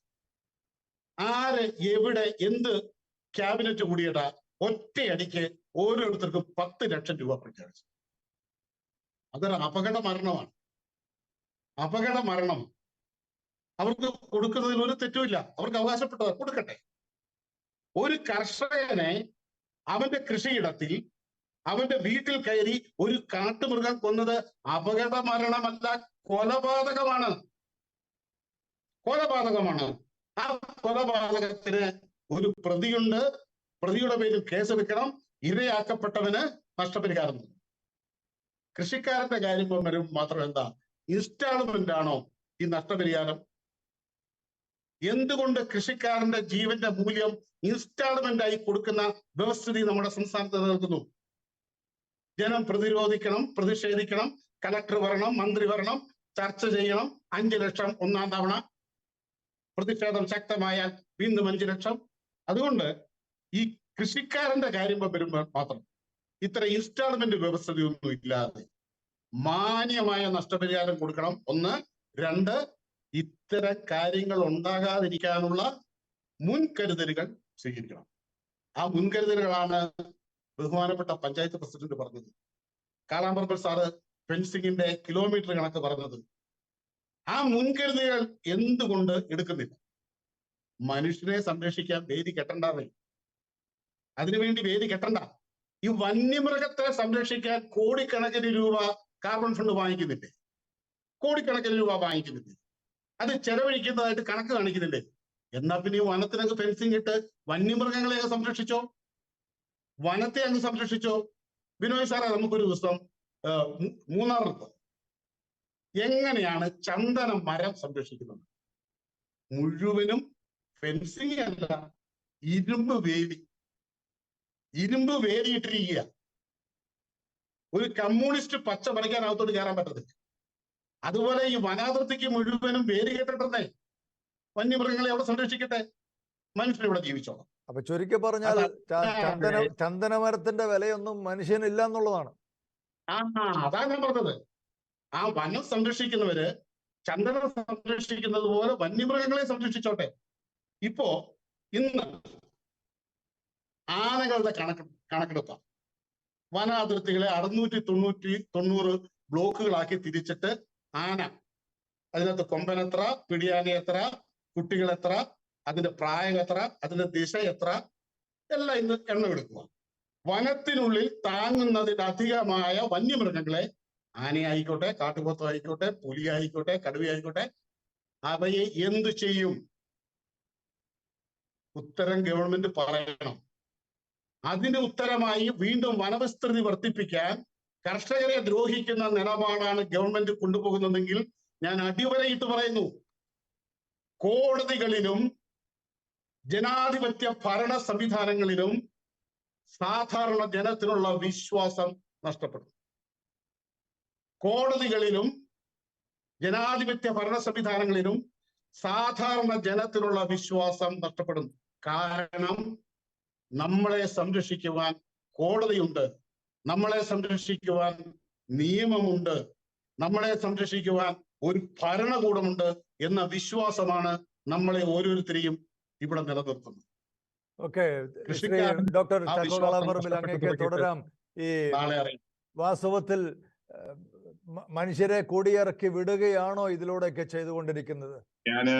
ആര് എവിടെ എന്ത് ക്യാബിനറ്റ് കൂടിയിട്ട ഒറ്റയടിക്ക് ഓരോരുത്തർക്കും 10 ലക്ഷം രൂപ പ്രഖ്യാപിച്ചു. അതൊരു അപകട മരണമാണ്. അപകട മരണം അവർക്ക് കൊടുക്കുന്നതിൽ ഒരു തെറ്റുമില്ല. അവർക്ക് അവകാശപ്പെട്ടത് കൊടുക്കട്ടെ. ഒരു കർഷകനെ അവന്റെ കൃഷിയിടത്തിൽ അവന്റെ വീട്ടിൽ കയറി ഒരു കാട്ടുമൃഗം കൊന്നത് അപകട മരണമല്ല, കൊലപാതകമാണ്. കൊലപാതകമാണ്. ആ കൊലപാതകത്തിന് ഒരു പ്രതിയുണ്ട്. പ്രതിയുടെ പേരിൽ കേസെടുക്കണം. ഇരയാക്കപ്പെട്ടവന് നഷ്ടപരിഹാരം. കൃഷിക്കാരന്റെ കാര്യം വരും മാത്രം എന്താ ഇൻസ്റ്റാൾമെന്റ് ആണോ ഈ നഷ്ടപരിഹാരം? എന്തുകൊണ്ട് കൃഷിക്കാരന്റെ ജീവന്റെ മൂല്യം ഇൻസ്റ്റാൾമെന്റ് ആയി കൊടുക്കുന്ന വ്യവസ്ഥിതി നമ്മുടെ സംസ്ഥാനത്ത് നിലനിൽക്കുന്നു? ജനം പ്രതിരോധിക്കണം, പ്രതിഷേധിക്കണം, കലക്ടർ വരണം, മന്ത്രി വരണം, ചർച്ച ചെയ്യണം. 5 ലക്ഷം ഒന്നാം തവണ, പ്രതിഷേധം ശക്തമായാൽ വീണ്ടും 5 ലക്ഷം. അതുകൊണ്ട് ഈ കൃഷിക്കാരന്റെ കാര്യം വരുമ്പോൾ മാത്രം ഇത്ര ഇൻസ്റ്റാൾമെന്റ് വ്യവസ്ഥയൊന്നും ഇല്ലാതെ മാന്യമായ നഷ്ടപരിഹാരം കൊടുക്കണം. 1. 2, ഇത്തരം കാര്യങ്ങൾ ഉണ്ടാകാതിരിക്കാനുള്ള മുൻകരുതലുകൾ സ്വീകരിക്കണം. ആ മുൻകരുതലുകളാണ് ബഹുമാനപ്പെട്ട പഞ്ചായത്ത് പ്രസിഡന്റ് പറഞ്ഞത്. കാളാമ്പറമ്പ് സാറ് ഫെൻസിങ്ങിന്റെ കിലോമീറ്റർ കണക്ക് പറഞ്ഞത്. ആ മുൻകരുതലുകൾ എന്തുകൊണ്ട് എടുക്കുന്നില്ല? മനുഷ്യനെ സംരക്ഷിക്കാൻ വേദി കെട്ടണ്ടേ? അതിനുവേണ്ടി വേദി കെട്ടണ്ട. ഈ വന്യമൃഗത്തെ സംരക്ഷിക്കാൻ കോടിക്കണക്കിന് രൂപ കാർബൺ ഫണ്ട് വാങ്ങിക്കുന്നില്ലേ? കോടിക്കണക്കിന് രൂപ വാങ്ങിക്കുന്നില്ലേ? അത് ചെലവഴിക്കുന്നതായിട്ട് കണക്ക് കാണിക്കുന്നില്ലേ? എന്നാ പിന്നെ ഈ വനത്തിനൊക്കെ ഫെൻസിങ് ഇട്ട് വന്യമൃഗങ്ങളെ സംരക്ഷിച്ചോ, വനത്തെ അങ്ങ് സംരക്ഷിച്ചോ. ബിനോയ് സാറേ, നമുക്കൊരു ദിവസം മൂന്നാറിൽ എങ്ങനെയാണ് ചന്ദന മരം സംരക്ഷിക്കുന്നത്? മുഴുവനും ഫെൻസിങ് അല്ല, ഇരുമ്പ് വേലിയിട്ടിരിക്കുക. ഒരു കമ്മ്യൂണിസ്റ്റ് പച്ച പറിക്കാൻ അകത്തോട്ട് കയറാൻ പറ്റത്തില്ല. അതുപോലെ ഈ വനാതിർത്തിക്ക് മുഴുവനും വേലി കെട്ടിട്ടുണ്ടേ. വന്യമൃഗങ്ങളെ അവിടെ സംരക്ഷിക്കട്ടെ, മനുഷ്യരിവിടെ ജീവിച്ചോളാം. അപ്പൊ ചുരുക്കി പറഞ്ഞാൽ ചന്ദനമരത്തിന്റെ വിലയൊന്നും മനുഷ്യനില്ല എന്നുള്ളതാണ്. അതാ ഞാൻ പറഞ്ഞത്. ആ വനം സംരക്ഷിക്കുന്നവര് ചന്ദനം സംരക്ഷിക്കുന്നത് പോലെ വന്യമൃഗങ്ങളെ സംരക്ഷിച്ചോട്ടെ. ഇപ്പോ ഇന്ന് ആനകളുടെ കണക്കെടുക്കാം. വനാതിർത്തികളെ 690 ബ്ലോക്കുകളാക്കി തിരിച്ചിട്ട് ആന, അതിനകത്ത് കൊമ്പനെത്ര, പിടിയാന എത്ര, കുട്ടികൾ എത്ര, അതിന്റെ പ്രായം എത്ര, അതിന്റെ ദിശ എത്ര, എല്ലാം ഇന്ന് എണ്ണമെടുക്കുക. വനത്തിനുള്ളിൽ താങ്ങുന്നതിലധികമായ വന്യമൃഗങ്ങളെ, ആനയായിക്കോട്ടെ, കാട്ടുപോത്തായിക്കോട്ടെ, പുലിയായിക്കോട്ടെ, കടുവയായിക്കോട്ടെ, അവയെ എന്തു ചെയ്യും? ഉത്തരം ഗവൺമെന്റ് പറയണം. അതിന് ഉത്തരമായി വീണ്ടും വനവിസ്തൃതി വർദ്ധിപ്പിക്കാൻ കർഷകരെ ദ്രോഹിക്കുന്ന നിലപാടാണ് ഗവൺമെന്റ് കൊണ്ടുപോകുന്നതെങ്കിൽ ഞാൻ അടിവരയിട്ട് പറയുന്നു, കോടതികളിലും ജനാധിപത്യ ഭരണ സംവിധാനങ്ങളിലും സാധാരണ ജനത്തിനുള്ള വിശ്വാസം നഷ്ടപ്പെടും. കോടതികളിലും ജനാധിപത്യ ഭരണ സംവിധാനങ്ങളിലും സാധാരണ ജനത്തിനുള്ള വിശ്വാസം നഷ്ടപ്പെടും. കാരണം നമ്മളെ സംരക്ഷിക്കുവാൻ കോടതിയുണ്ട്, നമ്മളെ സംരക്ഷിക്കുവാൻ നിയമമുണ്ട്, നമ്മളെ സംരക്ഷിക്കുവാൻ ഒരു ഭരണകൂടമുണ്ട് എന്ന വിശ്വാസമാണ് നമ്മളെ ഓരോരുത്തരെയും ഇവിടെ നിലനിർത്തുന്നത്. ഓക്കെ, ഡോക്ടർ ചക്കോളാമ്പറമ്പിൽ അങ്ങേക്ക് തുടരാം. ഈ വാസ്തവത്തിൽ മനുഷ്യരെ കൂടിയിറക്കി വിടുകയാണോ ഇതിലൂടെയൊക്കെ ചെയ്തുകൊണ്ടിരിക്കുന്നത്? ഞാന്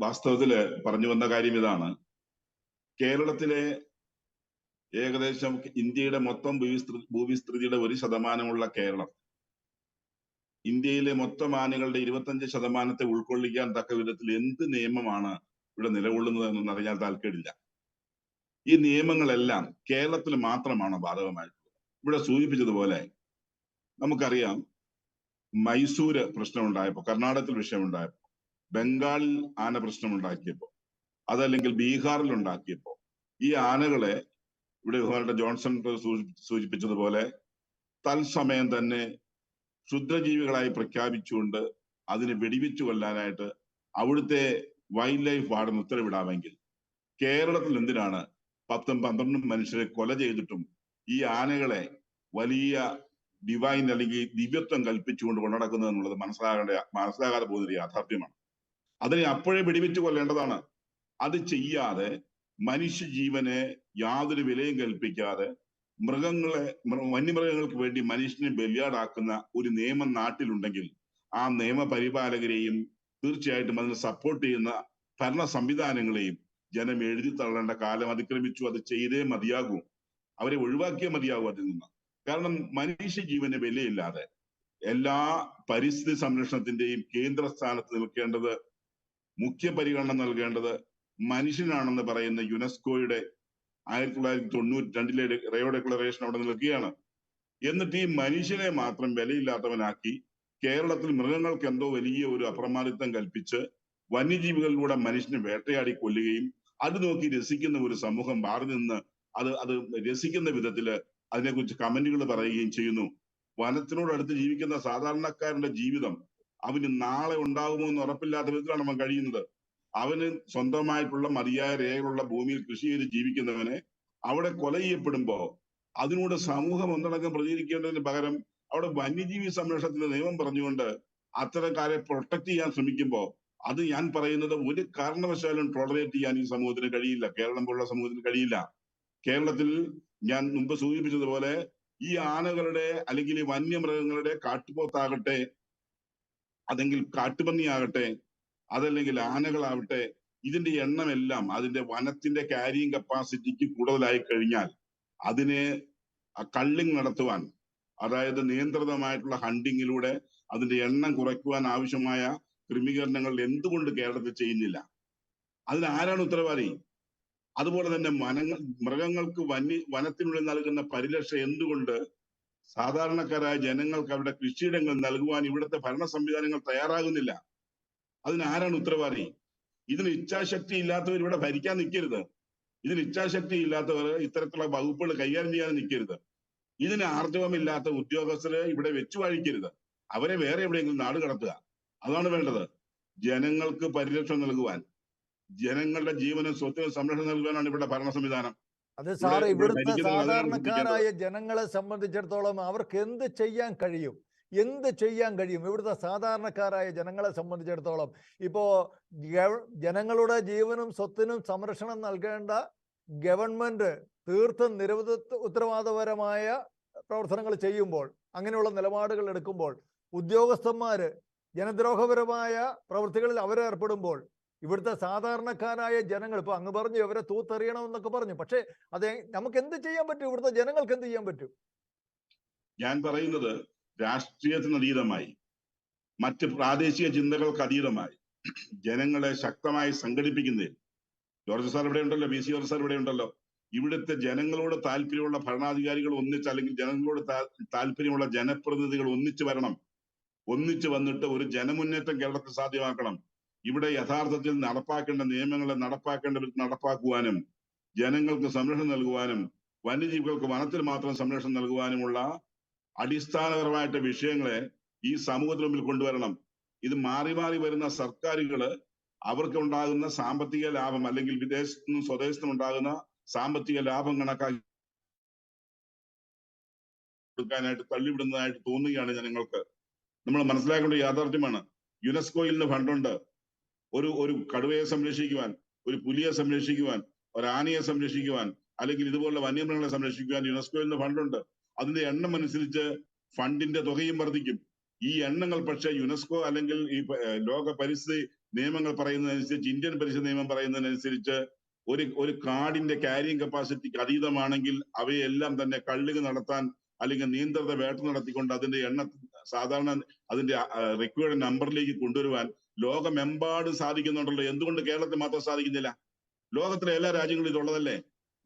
വാസ്തവത്തില് പറഞ്ഞു വന്ന കാര്യം ഇതാണ്. കേരളത്തിലെ ഏകദേശം ഇന്ത്യയുടെ മൊത്തം ഭൂവിസ്തൃതിയുടെ 1% കേരളം, ഇന്ത്യയിലെ മൊത്തം ആനകളുടെ 25% ഉൾക്കൊള്ളിക്കാൻ തക്ക വിധത്തിൽ എന്ത് നിയമമാണ് ഇവിടെ നിലകൊള്ളുന്നത് എന്നൊന്നും അറിയാൻ താല്പര്യമില്ല. ഈ നിയമങ്ങളെല്ലാം കേരളത്തിൽ മാത്രമാണ് ബാധകമായിട്ടുള്ളത്. ഇവിടെ സൂചിപ്പിച്ചതുപോലെ നമുക്കറിയാം, മൈസൂര് പ്രശ്നമുണ്ടായപ്പോ, കർണാടകത്തിൽ വിഷയമുണ്ടായപ്പോ, ബംഗാളിൽ ആന പ്രശ്നമുണ്ടാക്കിയപ്പോ, അതല്ലെങ്കിൽ ബീഹാറിൽ ഉണ്ടാക്കിയപ്പോ, ഈ ആനകളെ ഇവിടെ ബഹുമാനപ്പെട്ട ജോൺസൺ സൂചിപ്പിച്ചതുപോലെ തത്സമയം തന്നെ ക്ഷുദ്രജീവികളായി പ്രഖ്യാപിച്ചുകൊണ്ട് അതിനെ വെടിവെച്ചു കൊല്ലാനായിട്ട് അവിടുത്തെ വൈൽഡ് ലൈഫ് വാർഡൻ ഉത്തരവിടാമെങ്കിൽ കേരളത്തിൽ എന്തിനാണ് 10-12 മനുഷ്യരെ കൊല ചെയ്തിട്ടും ഈ ആനകളെ വലിയ ഡിവൈൻ അല്ലെങ്കിൽ ദിവ്യത്വം കൽപ്പിച്ചുകൊണ്ട് കൊണ്ടുനടക്കുന്നത് എന്നുള്ളത് മനസ്സിലാകാതെ പോകുന്നൊരു യാഥാർത്ഥ്യമാണ്. അതിനെ അപ്പോഴേ വെടിവെച്ചു കൊല്ലേണ്ടതാണ്. അത് ചെയ്യാതെ മനുഷ്യജീവനെ യാതൊരു വിലയും കൽപ്പിക്കാതെ വന്യമൃഗങ്ങൾക്ക് വേണ്ടി മനുഷ്യനെ ബലിയാടാക്കുന്ന ഒരു നിയമം നാട്ടിലുണ്ടെങ്കിൽ ആ നിയമപരിപാലകരെയും തീർച്ചയായിട്ടും അതിനെ സപ്പോർട്ട് ചെയ്യുന്ന ഭരണ സംവിധാനങ്ങളെയും ജനം എഴുതി തള്ളേണ്ട കാലം അതിക്രമിച്ചു. അത് ചെയ്തേ മതിയാകൂ. അവരെ ഒഴിവാക്കിയേ മതിയാകൂ അതിൽ നിന്ന്. കാരണം മനുഷ്യജീവന് വിലയില്ലാതെ എല്ലാ പരിസ്ഥിതി സംരക്ഷണത്തിന്റെയും കേന്ദ്ര സ്ഥാനത്ത് നിൽക്കേണ്ടത്, മുഖ്യ പരിഗണന നൽകേണ്ടത് മനുഷ്യനാണെന്ന് പറയുന്ന യുനെസ്കോയുടെ 1992 റയോ ഡിക്ലറേഷൻ അവിടെ നിൽക്കുകയാണ്. എന്നിട്ട് ഈ മനുഷ്യനെ മാത്രം വിലയില്ലാത്തവനാക്കി കേരളത്തിൽ മൃഗങ്ങൾക്ക് എന്തോ വലിയ ഒരു അപ്രമാദിത്വം കൽപ്പിച്ച് വന്യജീവികളിലൂടെ മനുഷ്യനെ വേട്ടയാടി കൊല്ലുകയും അത് നോക്കി രസിക്കുന്ന ഒരു സമൂഹം മാറി നിന്ന് അത് രസിക്കുന്ന വിധത്തില് അതിനെക്കുറിച്ച് കമന്റുകൾ പറയുകയും ചെയ്യുന്നു. വനത്തിനോടടുത്ത് ജീവിക്കുന്ന സാധാരണക്കാരന്റെ ജീവിതം അവന് നാളെ ഉണ്ടാകുമോ എന്ന് ഉറപ്പില്ലാത്ത വിധത്തിലാണ് അവൻ കഴിയുന്നത്. അവന് സ്വന്തമായിട്ടുള്ള മതിയായ രേഖകളുള്ള ഭൂമിയിൽ കൃഷി ചെയ്ത് ജീവിക്കുന്നവനെ അവിടെ കൊല ചെയ്യപ്പെടുമ്പോ അതിനോട് സമൂഹം ഒന്നടങ്കം പ്രതികരിക്കേണ്ടതിന് പകരം അവിടെ വന്യജീവി സംരക്ഷണത്തിന്റെ നിയമം പറഞ്ഞുകൊണ്ട് അത്തരക്കാരെ പ്രൊട്ടക്ട് ചെയ്യാൻ ശ്രമിക്കുമ്പോ അത് ഞാൻ പറയുന്നത് ഒരു കാരണവശാലും ടോളറേറ്റ് ചെയ്യാൻ ഈ സമൂഹത്തിന് കഴിയില്ല. കേരളം പോലുള്ള സമൂഹത്തിന് കഴിയില്ല. കേരളത്തിൽ ഞാൻ മുമ്പ് സൂചിപ്പിച്ചതുപോലെ ഈ ആനകളുടെ അല്ലെങ്കിൽ ഈ വന്യമൃഗങ്ങളുടെ കാട്ടുപോത്താകട്ടെ, അതെങ്കിൽ കാട്ടുപന്നിയാകട്ടെ, അതല്ലെങ്കിൽ ആനകളാവട്ടെ, ഇതിന്റെ എണ്ണമെല്ലാം അതിന്റെ വനത്തിന്റെ ക്യാരിയിങ് കപ്പാസിറ്റിക്ക് കൂടുതലായി കഴിഞ്ഞാൽ അതിനെ കള്ളിങ് നടത്തുവാൻ, അതായത് നിയന്ത്രിതമായിട്ടുള്ള ഹണ്ടിങ്ങിലൂടെ അതിന്റെ എണ്ണം കുറയ്ക്കുവാൻ ആവശ്യമായ ക്രമീകരണങ്ങൾ എന്തുകൊണ്ട് കേരളത്തിൽ ചെയ്യുന്നില്ല? അതിന് ആരാണ് ഉത്തരവാദി? അതുപോലെ തന്നെ മൃഗങ്ങൾക്ക് വനത്തിനുള്ളിൽ നൽകുന്ന പരിരക്ഷ എന്തുകൊണ്ട് സാധാരണക്കാരായ ജനങ്ങൾക്ക് അവരുടെ കൃഷിയിടങ്ങൾ നൽകുവാൻ ഇവിടുത്തെ ഭരണ സംവിധാനങ്ങൾ തയ്യാറാകുന്നില്ല? അതിന് ആരാണ് ഉത്തരവാദി? ഇതിന് ഇച്ഛാശക്തി ഇല്ലാത്തവർ ഇവിടെ ഭരിക്കാൻ നിൽക്കരുത്. ഇതിന് ഇച്ഛാശക്തി ഇല്ലാത്തവർ ഇത്തരത്തിലുള്ള വകുപ്പുകൾ കൈകാര്യം ചെയ്യാൻ നിൽക്കരുത്. ഇതിന് ആർജവമില്ലാത്ത ഉദ്യോഗസ്ഥരെ ഇവിടെ വെച്ചു വാഴിക്കരുത്. അവരെ വേറെ എവിടെയെങ്കിലും നാട് കടത്തുക. അതാണ് വേണ്ടത്. ജനങ്ങൾക്ക് പരിരക്ഷ നൽകുവാൻ, ജനങ്ങളുടെ ജീവനും സ്വത്തിനും സംരക്ഷണം നൽകുവാനാണ് ഇവിടെ ഭരണ സംവിധാനം. അത് സാർ, ഇവിടുത്തെ സാധാരണക്കാരായ ജനങ്ങളെ സംബന്ധിച്ചിടത്തോളം അവർക്ക് എന്ത് ചെയ്യാൻ കഴിയും? ഇവിടുത്തെ സാധാരണക്കാരായ ജനങ്ങളെ സംബന്ധിച്ചിടത്തോളം ഇപ്പോ ജനങ്ങളുടെ ജീവനും സ്വത്തിനും സംരക്ഷണം നൽകേണ്ട ഗവൺമെന്റ് തീർത്തും ഉത്തരവാദപരമായ പ്രവർത്തനങ്ങൾ ചെയ്യുമ്പോൾ, അങ്ങനെയുള്ള നിലപാടുകൾ എടുക്കുമ്പോൾ, ഉദ്യോഗസ്ഥന്മാര് ജനദ്രോഹപരമായ പ്രവൃത്തികളിൽ അവരേർപ്പെടുമ്പോൾ ഇവിടുത്തെ സാധാരണക്കാരായ ജനങ്ങൾ, ഇപ്പൊ അങ്ങ് പറഞ്ഞു ഇവരെ തൂത്തെറിയണമെന്നൊക്കെ പറഞ്ഞു, പക്ഷെ അതെ നമുക്ക് എന്ത് ചെയ്യാൻ പറ്റും? ഇവിടുത്തെ ജനങ്ങൾക്ക് എന്ത് ചെയ്യാൻ പറ്റും? ഞാൻ പറയുന്നത് രാഷ്ട്രീയത്തിന് അതീതമായി, മറ്റ് പ്രാദേശിക ചിന്തകൾക്ക് അതീതമായി ജനങ്ങളെ ശക്തമായി സംഘടിപ്പിക്കുന്നതിൽ, ജോർജ് സാർ ഇവിടെ ഉണ്ടല്ലോ, VC ജോർജ് സാർ ഇവിടെ ഉണ്ടല്ലോ, ഇവിടുത്തെ ജനങ്ങളോട് താല്പര്യമുള്ള ഭരണാധികാരികൾ ഒന്നിച്ച്, അല്ലെങ്കിൽ ജനങ്ങളോട് താല്പര്യമുള്ള ജനപ്രതിനിധികൾ ഒന്നിച്ചു വരണം. ഒന്നിച്ചു വന്നിട്ട് ഒരു ജനമുന്നേറ്റം കേരളത്തിൽ സാധ്യമാക്കണം. ഇവിടെ യഥാർത്ഥത്തിൽ നടപ്പാക്കേണ്ട നിയമങ്ങളെ നടപ്പാക്കുവാനും ജനങ്ങൾക്ക് സംരക്ഷണം നൽകുവാനും വന്യജീവികൾക്ക് വനത്തിൽ മാത്രം സംരക്ഷണം നൽകുവാനുമുള്ള അടിസ്ഥാനപരമായിട്ട് വിഷയങ്ങളെ ഈ സമൂഹത്തിന് മുമ്പിൽ കൊണ്ടുവരണം. ഇത് മാറി മാറി വരുന്ന സർക്കാരുകൾ അവർക്ക് ഉണ്ടാകുന്ന സാമ്പത്തിക ലാഭം, അല്ലെങ്കിൽ വിദേശത്തു നിന്നും സ്വദേശത്തുനിന്നും ഉണ്ടാകുന്ന സാമ്പത്തിക ലാഭം കണക്കാക്കി കൊടുക്കാനായിട്ട് തള്ളിവിടുന്നതായിട്ട് തോന്നുകയാണ് ജനങ്ങൾക്ക്. നമ്മൾ മനസ്സിലാക്കേണ്ട യാഥാർത്ഥ്യമാണ്. യുനെസ്കോയിൽ നിന്ന് ഫണ്ടുണ്ട്. ഒരു കടുവയെ സംരക്ഷിക്കുവാൻ, ഒരു പുലിയെ സംരക്ഷിക്കുവാൻ, ഒരു ആനയെ സംരക്ഷിക്കുവാൻ, അല്ലെങ്കിൽ ഇതുപോലുള്ള വന്യമൃഗങ്ങളെ സംരക്ഷിക്കുവാൻ യുനെസ്കോയിൽ നിന്ന് ഫണ്ടുണ്ട്. അതിന്റെ എണ്ണം അനുസരിച്ച് ഫണ്ടിന്റെ തുകയും വർദ്ധിക്കും. ഈ എണ്ണങ്ങൾ പക്ഷേ യുനെസ്കോ അല്ലെങ്കിൽ ഈ ലോക പരിസ്ഥിതി നിയമങ്ങൾ പറയുന്നതനുസരിച്ച്, ഇന്ത്യൻ പരിസ്ഥിതി നിയമം പറയുന്നതിനനുസരിച്ച് ഒരു കാടിന്റെ ക്യാരിയിങ് കപ്പാസിറ്റിക്ക് അതീതമാണെങ്കിൽ അവയെല്ലാം തന്നെ കള്ളിങ് നടത്താൻ അല്ലെങ്കിൽ നിയന്ത്രിത വേട്ട നടത്തിക്കൊണ്ട് അതിന്റെ എണ്ണം സാധാരണ അതിന്റെ റിക്വയർഡ് നമ്പറിലേക്ക് കൊണ്ടുവരുവാൻ ലോകമെമ്പാടും സാധിക്കുന്നുണ്ടല്ലോ. എന്തുകൊണ്ട് കേരളത്തിൽ മാത്രം സാധിക്കുന്നില്ല? ലോകത്തിലെ എല്ലാ രാജ്യങ്ങളും ഇതുള്ളതല്ലേ?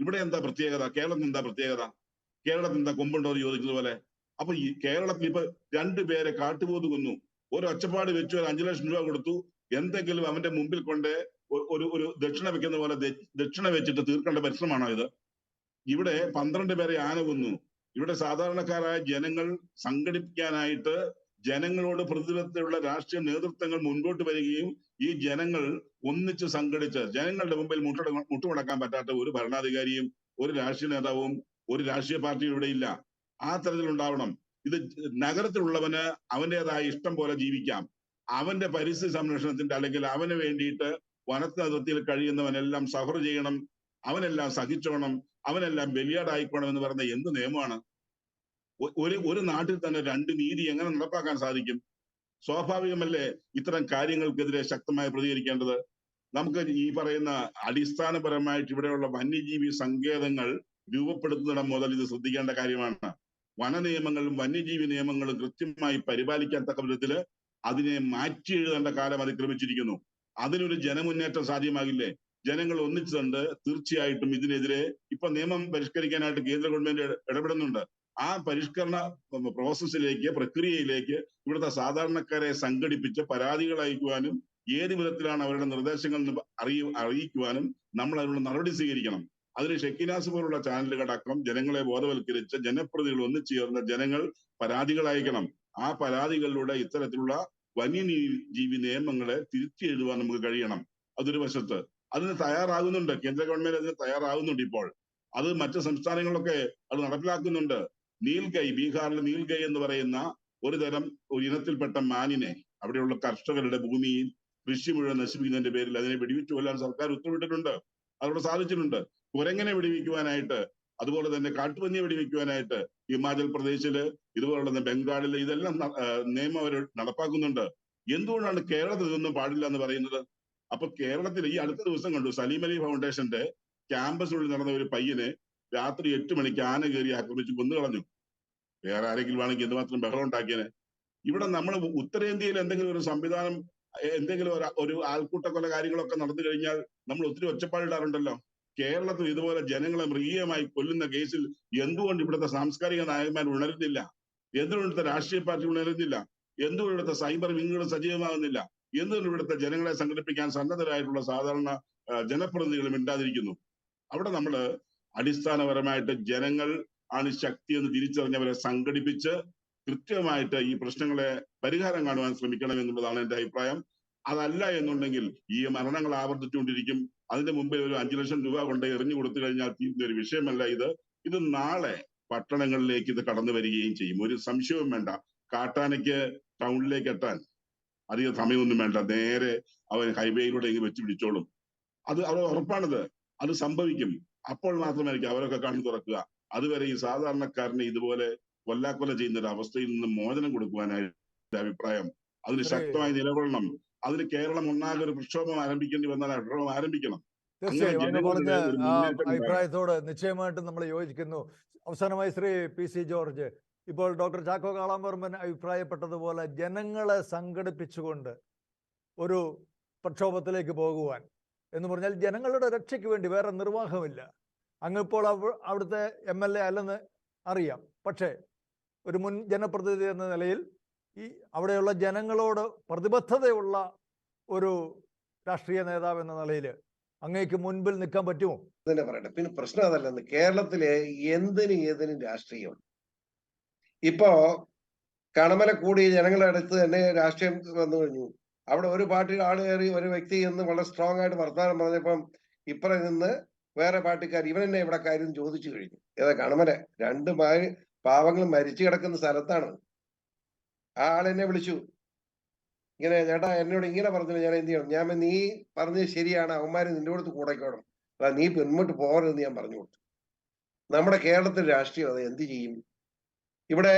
ഇവിടെ എന്താ പ്രത്യേകത? കേരളത്തിൽ എന്താ പ്രത്യേകത? കേരളത്തിൽ എന്താ കൊമ്പുണ്ടോ എന്ന് ചോദിക്കുന്നത് പോലെ അപ്പൊ ഈ കേരളത്തിൽ ഇപ്പൊ 2 പേരെ കാട്ടുപോത്ത് കൊന്നു, ഒരു ഒച്ചപ്പാട് വെച്ചു, ഒരു 5 ലക്ഷം രൂപ കൊടുത്തു, എന്തെങ്കിലും അവന്റെ മുമ്പിൽ കൊണ്ട് ഒരു ദക്ഷിണ വെക്കുന്ന പോലെ ദക്ഷിണ വെച്ചിട്ട് തീർക്കേണ്ട പരിശ്രമമാണോ ഇത്? ഇവിടെ 12 പേരെ ആന കൊന്നു. ഇവിടെ സാധാരണക്കാരായ ജനങ്ങൾ സംഘടിപ്പിക്കാനായിട്ട് ജനങ്ങളോട് പ്രതിബദ്ധതയുള്ള രാഷ്ട്രീയ നേതൃത്വങ്ങൾ മുൻപോട്ട് വരികയും ഈ ജനങ്ങൾ ഒന്നിച്ച് സംഘടിച്ച് ജനങ്ങളുടെ മുമ്പിൽ മുട്ടുമടക്കാൻ പറ്റാത്ത ഒരു ഭരണാധികാരിയും ഒരു രാഷ്ട്രീയ നേതാവും ഒരു രാഷ്ട്രീയ പാർട്ടിയും ഇവിടെ ഇല്ല. ആ തരത്തിലുണ്ടാവണം. ഇത് നഗരത്തിലുള്ളവന് അവൻ്റെതായ ഇഷ്ടം പോലെ ജീവിക്കാം. അവന്റെ പരിസ്ഥിതി സംരക്ഷണത്തിന്റെ അല്ലെങ്കിൽ അവന് വേണ്ടിയിട്ട് വനത്തിനതിർത്തിയിൽ കഴിയുന്നവനെല്ലാം സഫർ ചെയ്യണം, അവനെല്ലാം സഹിച്ചോണം, അവനെല്ലാം ബലിയാടായിക്കോണം എന്ന് പറയുന്ന എന്ത് നിയമമാണ്? ഒരു നാട്ടിൽ തന്നെ 2 നീതി എങ്ങനെ നടപ്പാക്കാൻ സാധിക്കും? സ്വാഭാവികമല്ലേ ഇത്തരം കാര്യങ്ങൾക്കെതിരെ ശക്തമായി പ്രതികരിക്കേണ്ടത്? നമുക്ക് ഈ പറയുന്ന അടിസ്ഥാനപരമായിട്ട് ഇവിടെയുള്ള വന്യജീവി സങ്കേതങ്ങൾ രൂപപ്പെടുത്തുന്നിടം മുതൽ ഇത് ശ്രദ്ധിക്കേണ്ട കാര്യമാണ്. വന നിയമങ്ങളും വന്യജീവി നിയമങ്ങളും കൃത്യമായി പരിപാലിക്കാൻ തക്ക വിധത്തില് അതിനെ മാറ്റി എഴുതേണ്ട കാലം അതിക്രമിച്ചിരിക്കുന്നു. അതിനൊരു ജനമുന്നേറ്റം സാധ്യമാകില്ലേ? ജനങ്ങൾ ഒന്നിച്ചുകൊണ്ട് തീർച്ചയായിട്ടും ഇതിനെതിരെ ഇപ്പൊ നിയമം പരിഷ്കരിക്കാനായിട്ട് കേന്ദ്ര ഗവൺമെന്റ് ഇടപെടുന്നുണ്ട്. ആ പരിഷ്കരണ പ്രോസസ്സിലേക്ക്, പ്രക്രിയയിലേക്ക് ഇവിടുത്തെ സാധാരണക്കാരെ സംഘടിപ്പിച്ച് പരാതികൾ അയക്കുവാനും ഏത് വിധത്തിലാണ് അവരുടെ നിർദ്ദേശങ്ങൾ അറിയിക്കുവാനും നമ്മൾ അതിനുള്ള നടപടി സ്വീകരിക്കണം. അതിന് ഷെക്കിനാസ് പോലുള്ള ചാനലുകളടക്കം ജനങ്ങളെ ബോധവൽക്കരിച്ച് ജനപ്രതിനിധികൾ ഒന്നിച്ചേർന്ന ജനങ്ങൾ പരാതികൾ അയക്കണം. ആ പരാതികളിലൂടെ ഇത്തരത്തിലുള്ള വന്യജീവി നിയമങ്ങളെ തിരുത്തി എഴുതുവാൻ നമുക്ക് കഴിയണം. അതൊരു വശത്ത് അതിന് തയ്യാറാകുന്നുണ്ട്, കേന്ദ്ര ഗവൺമെന്റ് അതിന് തയ്യാറാകുന്നുണ്ട്. ഇപ്പോൾ അത് മറ്റ് സംസ്ഥാനങ്ങളിലൊക്കെ അത് നടപ്പിലാക്കുന്നുണ്ട്. നീൽഗൈ, ബീഹാറിലെ നീൽഗൈ എന്ന് പറയുന്ന ഒരു തരം ഒരു ഇനത്തിൽപ്പെട്ട മാനിനെ അവിടെയുള്ള കർഷകരുടെ ഭൂമിയിൽ കൃഷി മുഴുവൻ നശിപ്പിക്കുന്നതിന്റെ പേരിൽ അതിനെ വെടിവെച്ചു കൊല്ലാൻ സർക്കാർ ഉത്തരവിട്ടിട്ടുണ്ട്. അതവിടെ സാധിച്ചിട്ടുണ്ട്. കുരങ്ങനെ വെടിവെക്കുവാനായിട്ട്, അതുപോലെ തന്നെ കാട്ടുപന്നിയെ വെടിവെക്കുവാനായിട്ട് ഹിമാചൽ പ്രദേശില്, ഇതുപോലുള്ള ബംഗാളില് ഇതെല്ലാം നിയമം അവർ നടപ്പാക്കുന്നുണ്ട്. എന്തുകൊണ്ടാണ് കേരളത്തിൽ ഇതൊന്നും പാടില്ല എന്ന് പറയുന്നത്? അപ്പൊ കേരളത്തിൽ ഈ അടുത്ത ദിവസം കണ്ടു, സലീം അലി ഫൗണ്ടേഷന്റെ ക്യാമ്പസിനുള്ളിൽ നടന്ന ഒരു പയ്യനെ രാത്രി 8 മണിക്ക് ആന കയറി ആക്രമിച്ച് കൊന്നുകളഞ്ഞു. വേറെ ആരെങ്കിലും ആണെങ്കിൽ എന്തുമാത്രം ബഹളം ഉണ്ടാക്കിയനെ. ഇവിടെ നമ്മൾ ഉത്തരേന്ത്യയിൽ എന്തെങ്കിലും ഒരു സംവിധാനം, എന്തെങ്കിലും ഒരു ആൾക്കൂട്ട കൊല കാര്യങ്ങളൊക്കെ നടന്നു കഴിഞ്ഞാൽ നമ്മൾ ഒത്തിരി ഒച്ചപ്പാടിടാറുണ്ടല്ലോ. കേരളത്തിൽ ഇതുപോലെ ജനങ്ങളെ മൃഗീയമായി കൊല്ലുന്ന കേസിൽ എന്തുകൊണ്ട് ഇവിടുത്തെ സാംസ്കാരിക നായകന്മാർ ഉണരുന്നില്ല? എന്തുകൊണ്ട് ഇവിടുത്തെ രാഷ്ട്രീയ പാർട്ടി ഉണരുന്നില്ല? എന്തുകൊണ്ട് ഇവിടുത്തെ സൈബർ വിങ്ങുകൾ സജീവമാകുന്നില്ല? എന്തുകൊണ്ട് ഇവിടുത്തെ ജനങ്ങളെ സംഘടിപ്പിക്കാൻ സന്നദ്ധരായിട്ടുള്ള സാധാരണ ജനപ്രതിനിധികൾ മിണ്ടാതിരിക്കുന്നു? അവിടെ നമ്മൾ അടിസ്ഥാനപരമായിട്ട് ജനങ്ങൾ ആണ് ശക്തി എന്ന് തിരിച്ചറിഞ്ഞവരെ സംഘടിപ്പിച്ച് കൃത്യമായിട്ട് ഈ പ്രശ്നങ്ങളെ പരിഹാരം കാണുവാൻ ശ്രമിക്കണം എന്നുള്ളതാണ് എന്റെ അഭിപ്രായം. അതല്ല എന്നുണ്ടെങ്കിൽ ഈ മരണങ്ങൾ ആവർത്തിച്ചുകൊണ്ടിരിക്കും. അതിന്റെ മുമ്പേ ഒരു 5 ലക്ഷം രൂപ കൊണ്ട് എറിഞ്ഞു കൊടുത്തു കഴിഞ്ഞാൽ തീരുന്ന ഒരു വിഷയമല്ല ഇത്. ഇത് നാളെ പട്ടണങ്ങളിലേക്ക് ഇത് കടന്നു വരികയും ചെയ്യും. ഒരു സംശയവും വേണ്ട. കാട്ടാനയ്ക്ക് ടൗണിലേക്ക് എത്താൻ അധികം സമയമൊന്നും വേണ്ട. നേരെ അവൻ ഹൈവേയിലൂടെ ഇങ്ങനെ വെച്ച് പിടിച്ചോളും. അത് ഉറപ്പാണിത്. അത് സംഭവിക്കും. അപ്പോൾ മാത്രമായിരിക്കും അവരൊക്കെ കണ്ണു തുറക്കുക. അതുവരെ ഈ സാധാരണക്കാരനെ ഇതുപോലെ കൊല്ലാക്കൊല ചെയ്യുന്ന ഒരു അവസ്ഥയിൽ നിന്ന് മോചനം കൊടുക്കുവാനായിട്ട് അഭിപ്രായം. അതിന് ശക്തമായി നിലകൊള്ളണം. അതിന് കേരളം ഒന്നാകെ ഒരു പ്രക്ഷോഭം ആരംഭിക്കേണ്ടി വന്നാൽ പ്രക്ഷോഭം ആരംഭിക്കണം. തീർച്ചയായും അങ്ങ് പറഞ്ഞ അഭിപ്രായത്തോട് നിശ്ചയമായിട്ടും നമ്മൾ യോജിക്കുന്നു. അവസാനമായി ശ്രീ PC ജോർജ്, ഇപ്പോൾ ഡോക്ടർ ചാക്കോ കാളാമ്പറമ്പൻ അഭിപ്രായപ്പെട്ടതുപോലെ ജനങ്ങളെ സംഘടിപ്പിച്ചുകൊണ്ട് ഒരു പ്രക്ഷോഭത്തിലേക്ക് പോകുവാൻ എന്ന് പറഞ്ഞാൽ ജനങ്ങളുടെ രക്ഷയ്ക്ക് വേണ്ടി വേറെ നിർവാഹമില്ല. അങ്ങിപ്പോൾ അവിടുത്തെ MLA അല്ലെന്ന് അറിയാം. പക്ഷേ ഒരു മുൻ ജനപ്രതിനിധി എന്ന നിലയിൽ ഈ അവിടെയുള്ള ജനങ്ങളോട് പ്രതിബദ്ധതയുള്ള ഒരു രാഷ്ട്രീയ നേതാവ് എന്ന നിലയിൽ അങ്ങേക്ക് മുൻപിൽ നിൽക്കാൻ പറ്റുമോ? തന്നെ പറയട്ടെ. പിന്നെ പ്രശ്നം അതല്ലെന്ന്, കേരളത്തിലെ എന്തിനും ഏതിനും രാഷ്ട്രീയം. ഇപ്പോ കണമല കൂടി ജനങ്ങളുടെ അടുത്ത് തന്നെ രാഷ്ട്രീയം വന്നു കഴിഞ്ഞു. അവിടെ ഒരു പാർട്ടിയുടെ ആൾ കയറി ഒരു വ്യക്തി എന്ന് വളരെ സ്ട്രോങ് ആയിട്ട് വർത്തമാനം പറഞ്ഞപ്പം ഇപ്പുറം നിന്ന് വേറെ പാർട്ടിക്കാർ ഇവൻ എന്നെ ഇവിടെ കാര്യം ചോദിച്ചു കഴിഞ്ഞു. ഏതാ കണമല 2 പാവങ്ങൾ മരിച്ചു കിടക്കുന്ന സ്ഥലത്താണ്. ആ ആളെന്നെ വിളിച്ചു, ഇങ്ങനെ ചേട്ടാ എന്നോട് ഇങ്ങനെ പറഞ്ഞു, ഞാൻ എന്ത് ചെയ്യണം? ഞാൻ നീ പറഞ്ഞത് ശരിയാണ്, അവന്മാര് നിന്റെ അടുത്ത് കൂടെക്കോണം, അതാ നീ പിന്നോട്ട് പോകരുതെന്ന് ഞാൻ പറഞ്ഞു കൊടുത്തു. നമ്മുടെ കേരളത്തിൽ രാഷ്ട്രീയം അത് എന്ത് ചെയ്യും? ഇവിടെ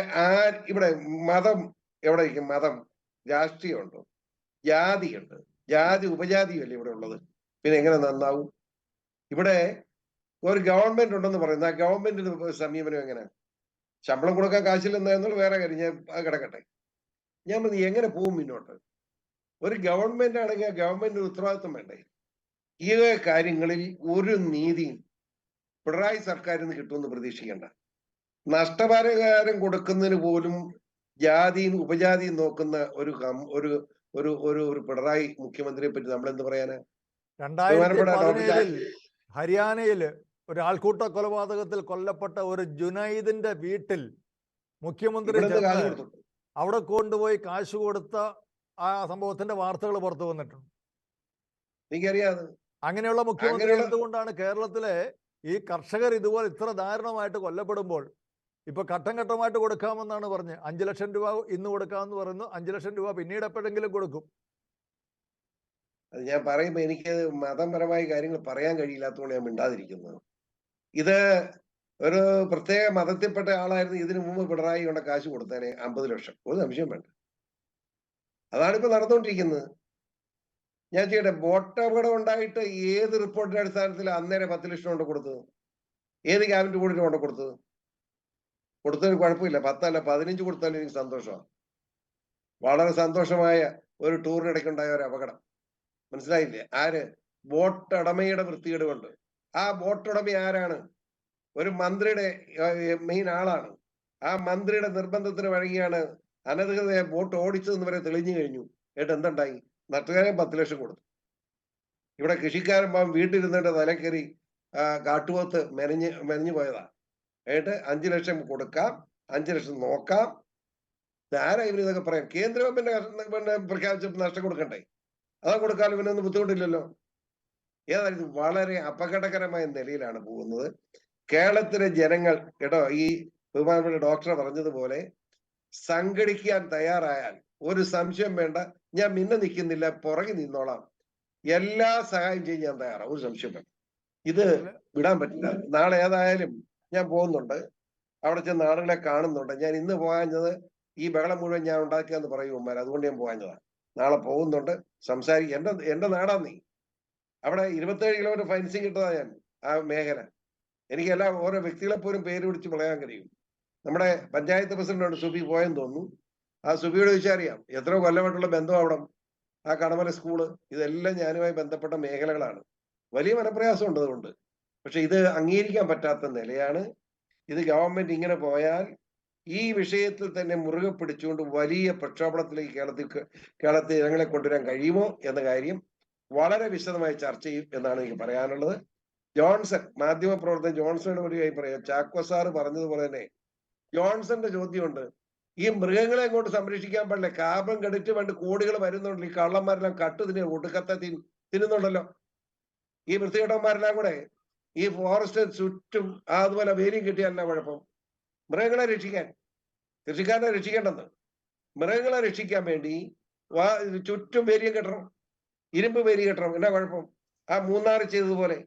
ഇവിടെ മതം എവിടെ ഇരിക്കും? മതം രാഷ്ട്രീയമുണ്ടോ? ജാതിയുണ്ട്. ജാതി ഉപജാതിയല്ലേ ഇവിടെ ഉള്ളത്. പിന്നെ എങ്ങനെ നന്നാവും? ഇവിടെ ഒരു ഗവൺമെന്റ് ഉണ്ടെന്ന് പറയുന്നത്, ആ ഗവൺമെന്റിന്റെ സമീപനം എങ്ങനെ? ശമ്പളം കൊടുക്കാൻ കാശില്ലെന്നായിരുന്നുള്ള വേറെ കാര്യം, ഞാൻ അത് കിടക്കട്ടെ. ഞാൻ പറഞ്ഞു എങ്ങനെ പോവും മുന്നോട്ട്? ഒരു ഗവൺമെന്റ് ആണെങ്കിൽ ആ ഗവൺമെന്റിന് ഉത്തരവാദിത്വം വേണ്ടേ? ഈ കാര്യങ്ങളിൽ ഒരു നീതിയും പിണറായി സർക്കാരിൽ നിന്ന് കിട്ടുമെന്ന് പ്രതീക്ഷിക്കേണ്ട. നഷ്ടപരിഹാരം കൊടുക്കുന്നതിന് പോലും ജാതിയും ഉപജാതിയും നോക്കുന്ന ഒരു പിണറായി മുഖ്യമന്ത്രിയെ പറ്റി നമ്മൾ എന്ത് പറയാനാ? ബഹുമാനപ്പെട്ട ഡോക്ടർ 2017 ഹരിയാനയില് ഒരു ആൾക്കൂട്ട കൊലപാതകത്തിൽ കൊല്ലപ്പെട്ട ഒരു ജുനൈദിന്റെ വീട്ടിൽ മുഖ്യമന്ത്രി ഇവിടെ കാശ് ചെന്ന് കൊടുത്തു. അവിടെ കൊണ്ടുപോയി കാശ് കൊടുത്ത ആ സംഭവത്തിന്റെ വാർത്തകൾ പുറത്തു വന്നിട്ടുണ്ട്. എനിക്കറിയാതെ അങ്ങനെയുള്ള മുഖ്യമന്ത്രി അങ്ങനെയുള്ള- എന്തുകൊണ്ടാണ് കേരളത്തിലെ ഈ കർഷകർ ഇതുപോലെ ഇത്ര ദാരുണമായിട്ട് കൊല്ലപ്പെടുമ്പോൾ ഇപ്പൊ ഘട്ടം ഘട്ടമായിട്ട് കൊടുക്കാമെന്നാണ് പറഞ്ഞ് 5 ലക്ഷം രൂപ ഇന്ന് കൊടുക്കാമെന്ന് പറയുന്നു. 5 ലക്ഷം രൂപ പിന്നീട് എപ്പോഴെങ്കിലും കൊടുക്കും. അത് ഞാൻ പറയുമ്പോ എനിക്ക് മതപരമായ കാര്യങ്ങൾ പറയാൻ കഴിയില്ലാത്തതുകൊണ്ട് ഞാൻ മിണ്ടാതിരിക്കുന്നത്. ഇത് ഒരു പ്രത്യേക മതത്തിൽപ്പെട്ട ആളായിരുന്നു ഇതിനു മുമ്പ് പിണറായി കൊണ്ട് കാശ് കൊടുത്തേനെ 50 ലക്ഷം, ഒരു സംശയം വേണ്ട. അതാണിപ്പോ നടന്നുകൊണ്ടിരിക്കുന്നത്. ഞാൻ ചെയ്യട്ടെ, ബോട്ട് അപകടം ഉണ്ടായിട്ട് ഏത് റിപ്പോർട്ടിന്റെ അടിസ്ഥാനത്തിൽ അന്നേരം 10 ലക്ഷം കൊണ്ട് കൊടുത്തത്? ഏത് ക്യാബിനറ്റ് കൂടിന് കൊണ്ട് കൊടുത്തത്? കൊടുത്തതിന് കുഴപ്പമില്ല, 10 അല്ല 15 കൊടുത്താലും എനിക്ക് സന്തോഷമാണ്. വളരെ സന്തോഷമായ ഒരു ടൂറിനിടയ്ക്കുണ്ടായ ഒരു അപകടം. മനസ്സിലായില്ലേ? ആര്? ബോട്ട് ഉടമയുടെ വൃത്തികേട് കൊണ്ട്. ആ ബോട്ട് ഉടമ ആരാണ്? ഒരു മന്ത്രിയുടെ മെയിൻ ആളാണ്. ആ മന്ത്രിയുടെ നിർബന്ധത്തിന് വഴങ്ങിയാണ് അനധികൃത ബോട്ട് ഓടിച്ചതെന്ന് വരെ തെളിഞ്ഞു കഴിഞ്ഞു. എന്നിട്ട് എന്തുണ്ടായി? നട്ടുകാരൻ 10 ലക്ഷം കൊടുത്തു. ഇവിടെ കൃഷിക്കാരൻ വീട്ടിലിരുന്നിട്ട് തലക്കറി കാട്ടുപോത്ത് മെനഞ്ഞു പോയതാ. എന്നിട്ട് 5 ലക്ഷം കൊടുക്കാം, 5 ലക്ഷം നോക്കാം. ആരാ ഇവർ ഇതൊക്കെ പറയാം? കേന്ദ്ര ഗവൺമെന്റ് പ്രഖ്യാപിച്ചപ്പോൾ നഷ്ടം കൊടുക്കണ്ടേ? അതാ കൊടുക്കാൻ ഇവനൊന്നും ബുദ്ധിമുട്ടില്ലല്ലോ. ഏതായാലും വളരെ അപകടകരമായ നിലയിലാണ് പോകുന്നത് കേരളത്തിലെ ജനങ്ങൾ. കേട്ടോ, ഈ ബഹുമാനപ്പെട്ട ഡോക്ടർ പറഞ്ഞതുപോലെ സംഘടിക്കാൻ തയ്യാറായാൽ ഒരു സംശയം വേണ്ട, ഞാൻ മിന്നെ നിൽക്കുന്നില്ല, പുറകെ നിന്നോളാം, എല്ലാ സഹായം ചെയ്യാൻ ഞാൻ തയ്യാറാണ്, ഒരു സംശയം വേണ്ട. ഇത് വിടാൻ പറ്റില്ല. നാളെ ഏതായാലും ഞാൻ പോകുന്നുണ്ട്, അവിടെ ചെന്ന് ആളുകളെ കാണുന്നുണ്ട്. ഞാൻ ഇന്ന് പോകാഞ്ഞത് ഈ ബഹളം മുഴുവൻ ഞാൻ ഉണ്ടാക്കിയെന്ന് പറയുമാർ, അതുകൊണ്ട് ഞാൻ പോകാഞ്ഞതാണ്. നാളെ പോകുന്നുണ്ട്, സംസാരിക്കും. എന്റെ നാടാ നീ. അവിടെ 27 കിലോമീറ്റർ ഫെൻസിങ് ഇട്ടതാ ഞാൻ ആ മേഖല. എനിക്കെല്ലാം ഓരോ വ്യക്തികളെ പോലും പേര് പിടിച്ച് പറയാൻ കഴിയും. നമ്മുടെ പഞ്ചായത്ത് പ്രസിഡന്റാണ് സുബി, പോയെന്ന് തോന്നുന്നു. ആ സുബിയോട് ചോദിച്ചാൽ അറിയാം എത്ര കൊല്ലമായിട്ടുള്ള ബന്ധം അവിടെ. ആ കടമല സ്കൂള്, ഇതെല്ലാം ഞാനുമായി ബന്ധപ്പെട്ട മേഖലകളാണ്. വലിയ മനപ്രയാസം ഉണ്ട് അതുകൊണ്ട്. പക്ഷെ ഇത് അംഗീകരിക്കാൻ പറ്റാത്ത നിലയാണ്. ഇത് ഗവൺമെന്റ് ഇങ്ങനെ പോയാൽ ഈ വിഷയത്തിൽ തന്നെ മുറുകെ പിടിച്ചുകൊണ്ട് വലിയ പ്രക്ഷോഭത്തിലേക്ക് കേരളത്തിൽ ജനങ്ങളെ കൊണ്ടുവരാൻ കഴിയുമോ എന്ന കാര്യം വളരെ വിശദമായി ചർച്ച ചെയ്യും എന്നാണ് എനിക്ക് പറയാനുള്ളത്. ജോൺസൺ, മാധ്യമപ്രവർത്തകൻ ജോൺസണോട് ഒരു കാര്യം പറയാം. ചാക്കോ സാറ് പറഞ്ഞതുപോലെ തന്നെ ജോൺസന്റെ ചോദ്യമുണ്ട്, ഈ മൃഗങ്ങളെ അങ്ങോട്ട് സംരക്ഷിക്കാൻ പാടില്ല, കാർബൺ ക്രെഡിറ്റ് വേണ്ടി കോടികൾ വരുന്നുണ്ടല്ലോ, ഈ കള്ളന്മാരെല്ലാം കട്ട് ഒടുക്കത്തെ തിന്നുന്നുണ്ടല്ലോ. ഈ വൃത്തികെട്ടന്മാരെല്ലാം കൂടെ ഈ ഫോറസ്റ്റ് ചുറ്റും അതുപോലെ വേലിയും കിട്ടിയാലല്ല കുഴപ്പം? മൃഗങ്ങളെ രക്ഷിക്കാൻ, കൃഷിക്കാരനെ രക്ഷിക്കേണ്ടെന്ന്, മൃഗങ്ങളെ രക്ഷിക്കാൻ വേണ്ടി ചുറ്റും വേലിയും കെട്ടണം, ഇരുമ്പ് വേലി കെട്ടണം. എന്നാ കുഴപ്പം? ആ മൂന്നാർ ചെയ്തതുപോലെ,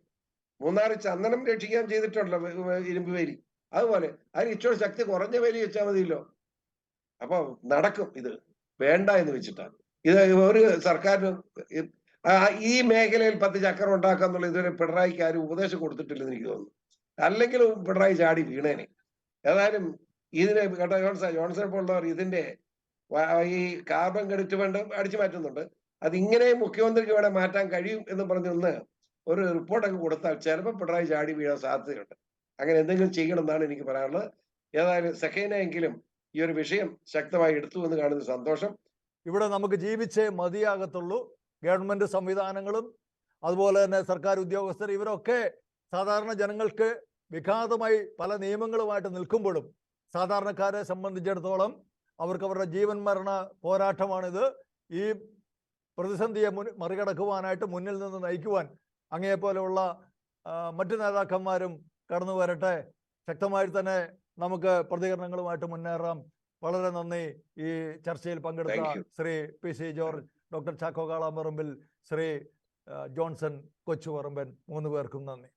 മൂന്നാർ ചന്ദനം രക്ഷിക്കാൻ ചെയ്തിട്ടുണ്ടല്ലോ ഇരുമ്പ് വേലി, അതുപോലെ അതിന് ഇച്ചോട് ശക്തി കുറഞ്ഞ വേലി വെച്ചാൽ മതിയല്ലോ. അപ്പൊ നടക്കും. ഇത് വേണ്ട എന്ന് വെച്ചിട്ടാണ്. ഇത് ഒരു സർക്കാരിന് ഈ മേഖലയിൽ 10 ചക്രം ഉണ്ടാക്കാന്നുള്ള ഇതുവരെ പിണറായിക്ക് ആരും ഉപദേശം കൊടുത്തിട്ടില്ലെന്ന് എനിക്ക് തോന്നുന്നു. അല്ലെങ്കിൽ പിണറായി ചാടി വീണേനെ. ഏതായാലും ഇതിനെ കേട്ടോ, ജോൺസൺ പോലുള്ളവർ ഇതിന്റെ ഈ കാർബൺ ക്രെഡിറ്റ് വേണ്ട അടിച്ചു മാറ്റുന്നുണ്ട്. അതിങ്ങനെ മുഖ്യമന്ത്രിക്ക് വേണേൽ മാറ്റാൻ കഴിയും എന്ന് പറഞ്ഞൊന്ന് ഒരു റിപ്പോർട്ടൊക്കെ കൊടുത്താൽ ചിലപ്പോൾ പിണറായി ചാടി വീഴാൻ സാധ്യതയുണ്ട്. അങ്ങനെ എന്തെങ്കിലും ചെയ്യണമെന്നാണ് എനിക്ക് പറയാനുള്ളത്. ഏതായാലും സെക്കൻഡെങ്കിലും ഈ ഒരു വിഷയം ശക്തമായി എടുത്തു എന്ന് കാണുന്ന സന്തോഷം. ഇവിടെ നമുക്ക് ജീവിച്ചേ മതിയാകത്തുള്ളൂ. ഗവൺമെന്റ് സംവിധാനങ്ങളും അതുപോലെ തന്നെ സർക്കാർ ഉദ്യോഗസ്ഥർ ഇവരൊക്കെ സാധാരണ ജനങ്ങൾക്ക് വിഘാതമായി പല നിയമങ്ങളുമായിട്ട് നിൽക്കുമ്പോഴും സാധാരണക്കാരെ സംബന്ധിച്ചിടത്തോളം അവർക്ക് അവരുടെ ജീവൻ മരണ പോരാട്ടമാണിത്. ഈ പ്രതിസന്ധിയെ മറികടക്കുവാനായിട്ട് മുന്നിൽ നിന്ന് നയിക്കുവാൻ അങ്ങയെപ്പോലെയുള്ള മറ്റു നേതാക്കന്മാരും കടന്നു വരട്ടെ. ശക്തമായി തന്നെ നമുക്ക് പ്രതികരണങ്ങളുമായിട്ട് മുന്നേറാം. വളരെ നന്ദി. ഈ ചർച്ചയിൽ പങ്കെടുത്ത Shri PC George, doctor Chacko Kalamparambil, Shri Johnson Kochuparamban, 3 പേർക്കും നന്ദി.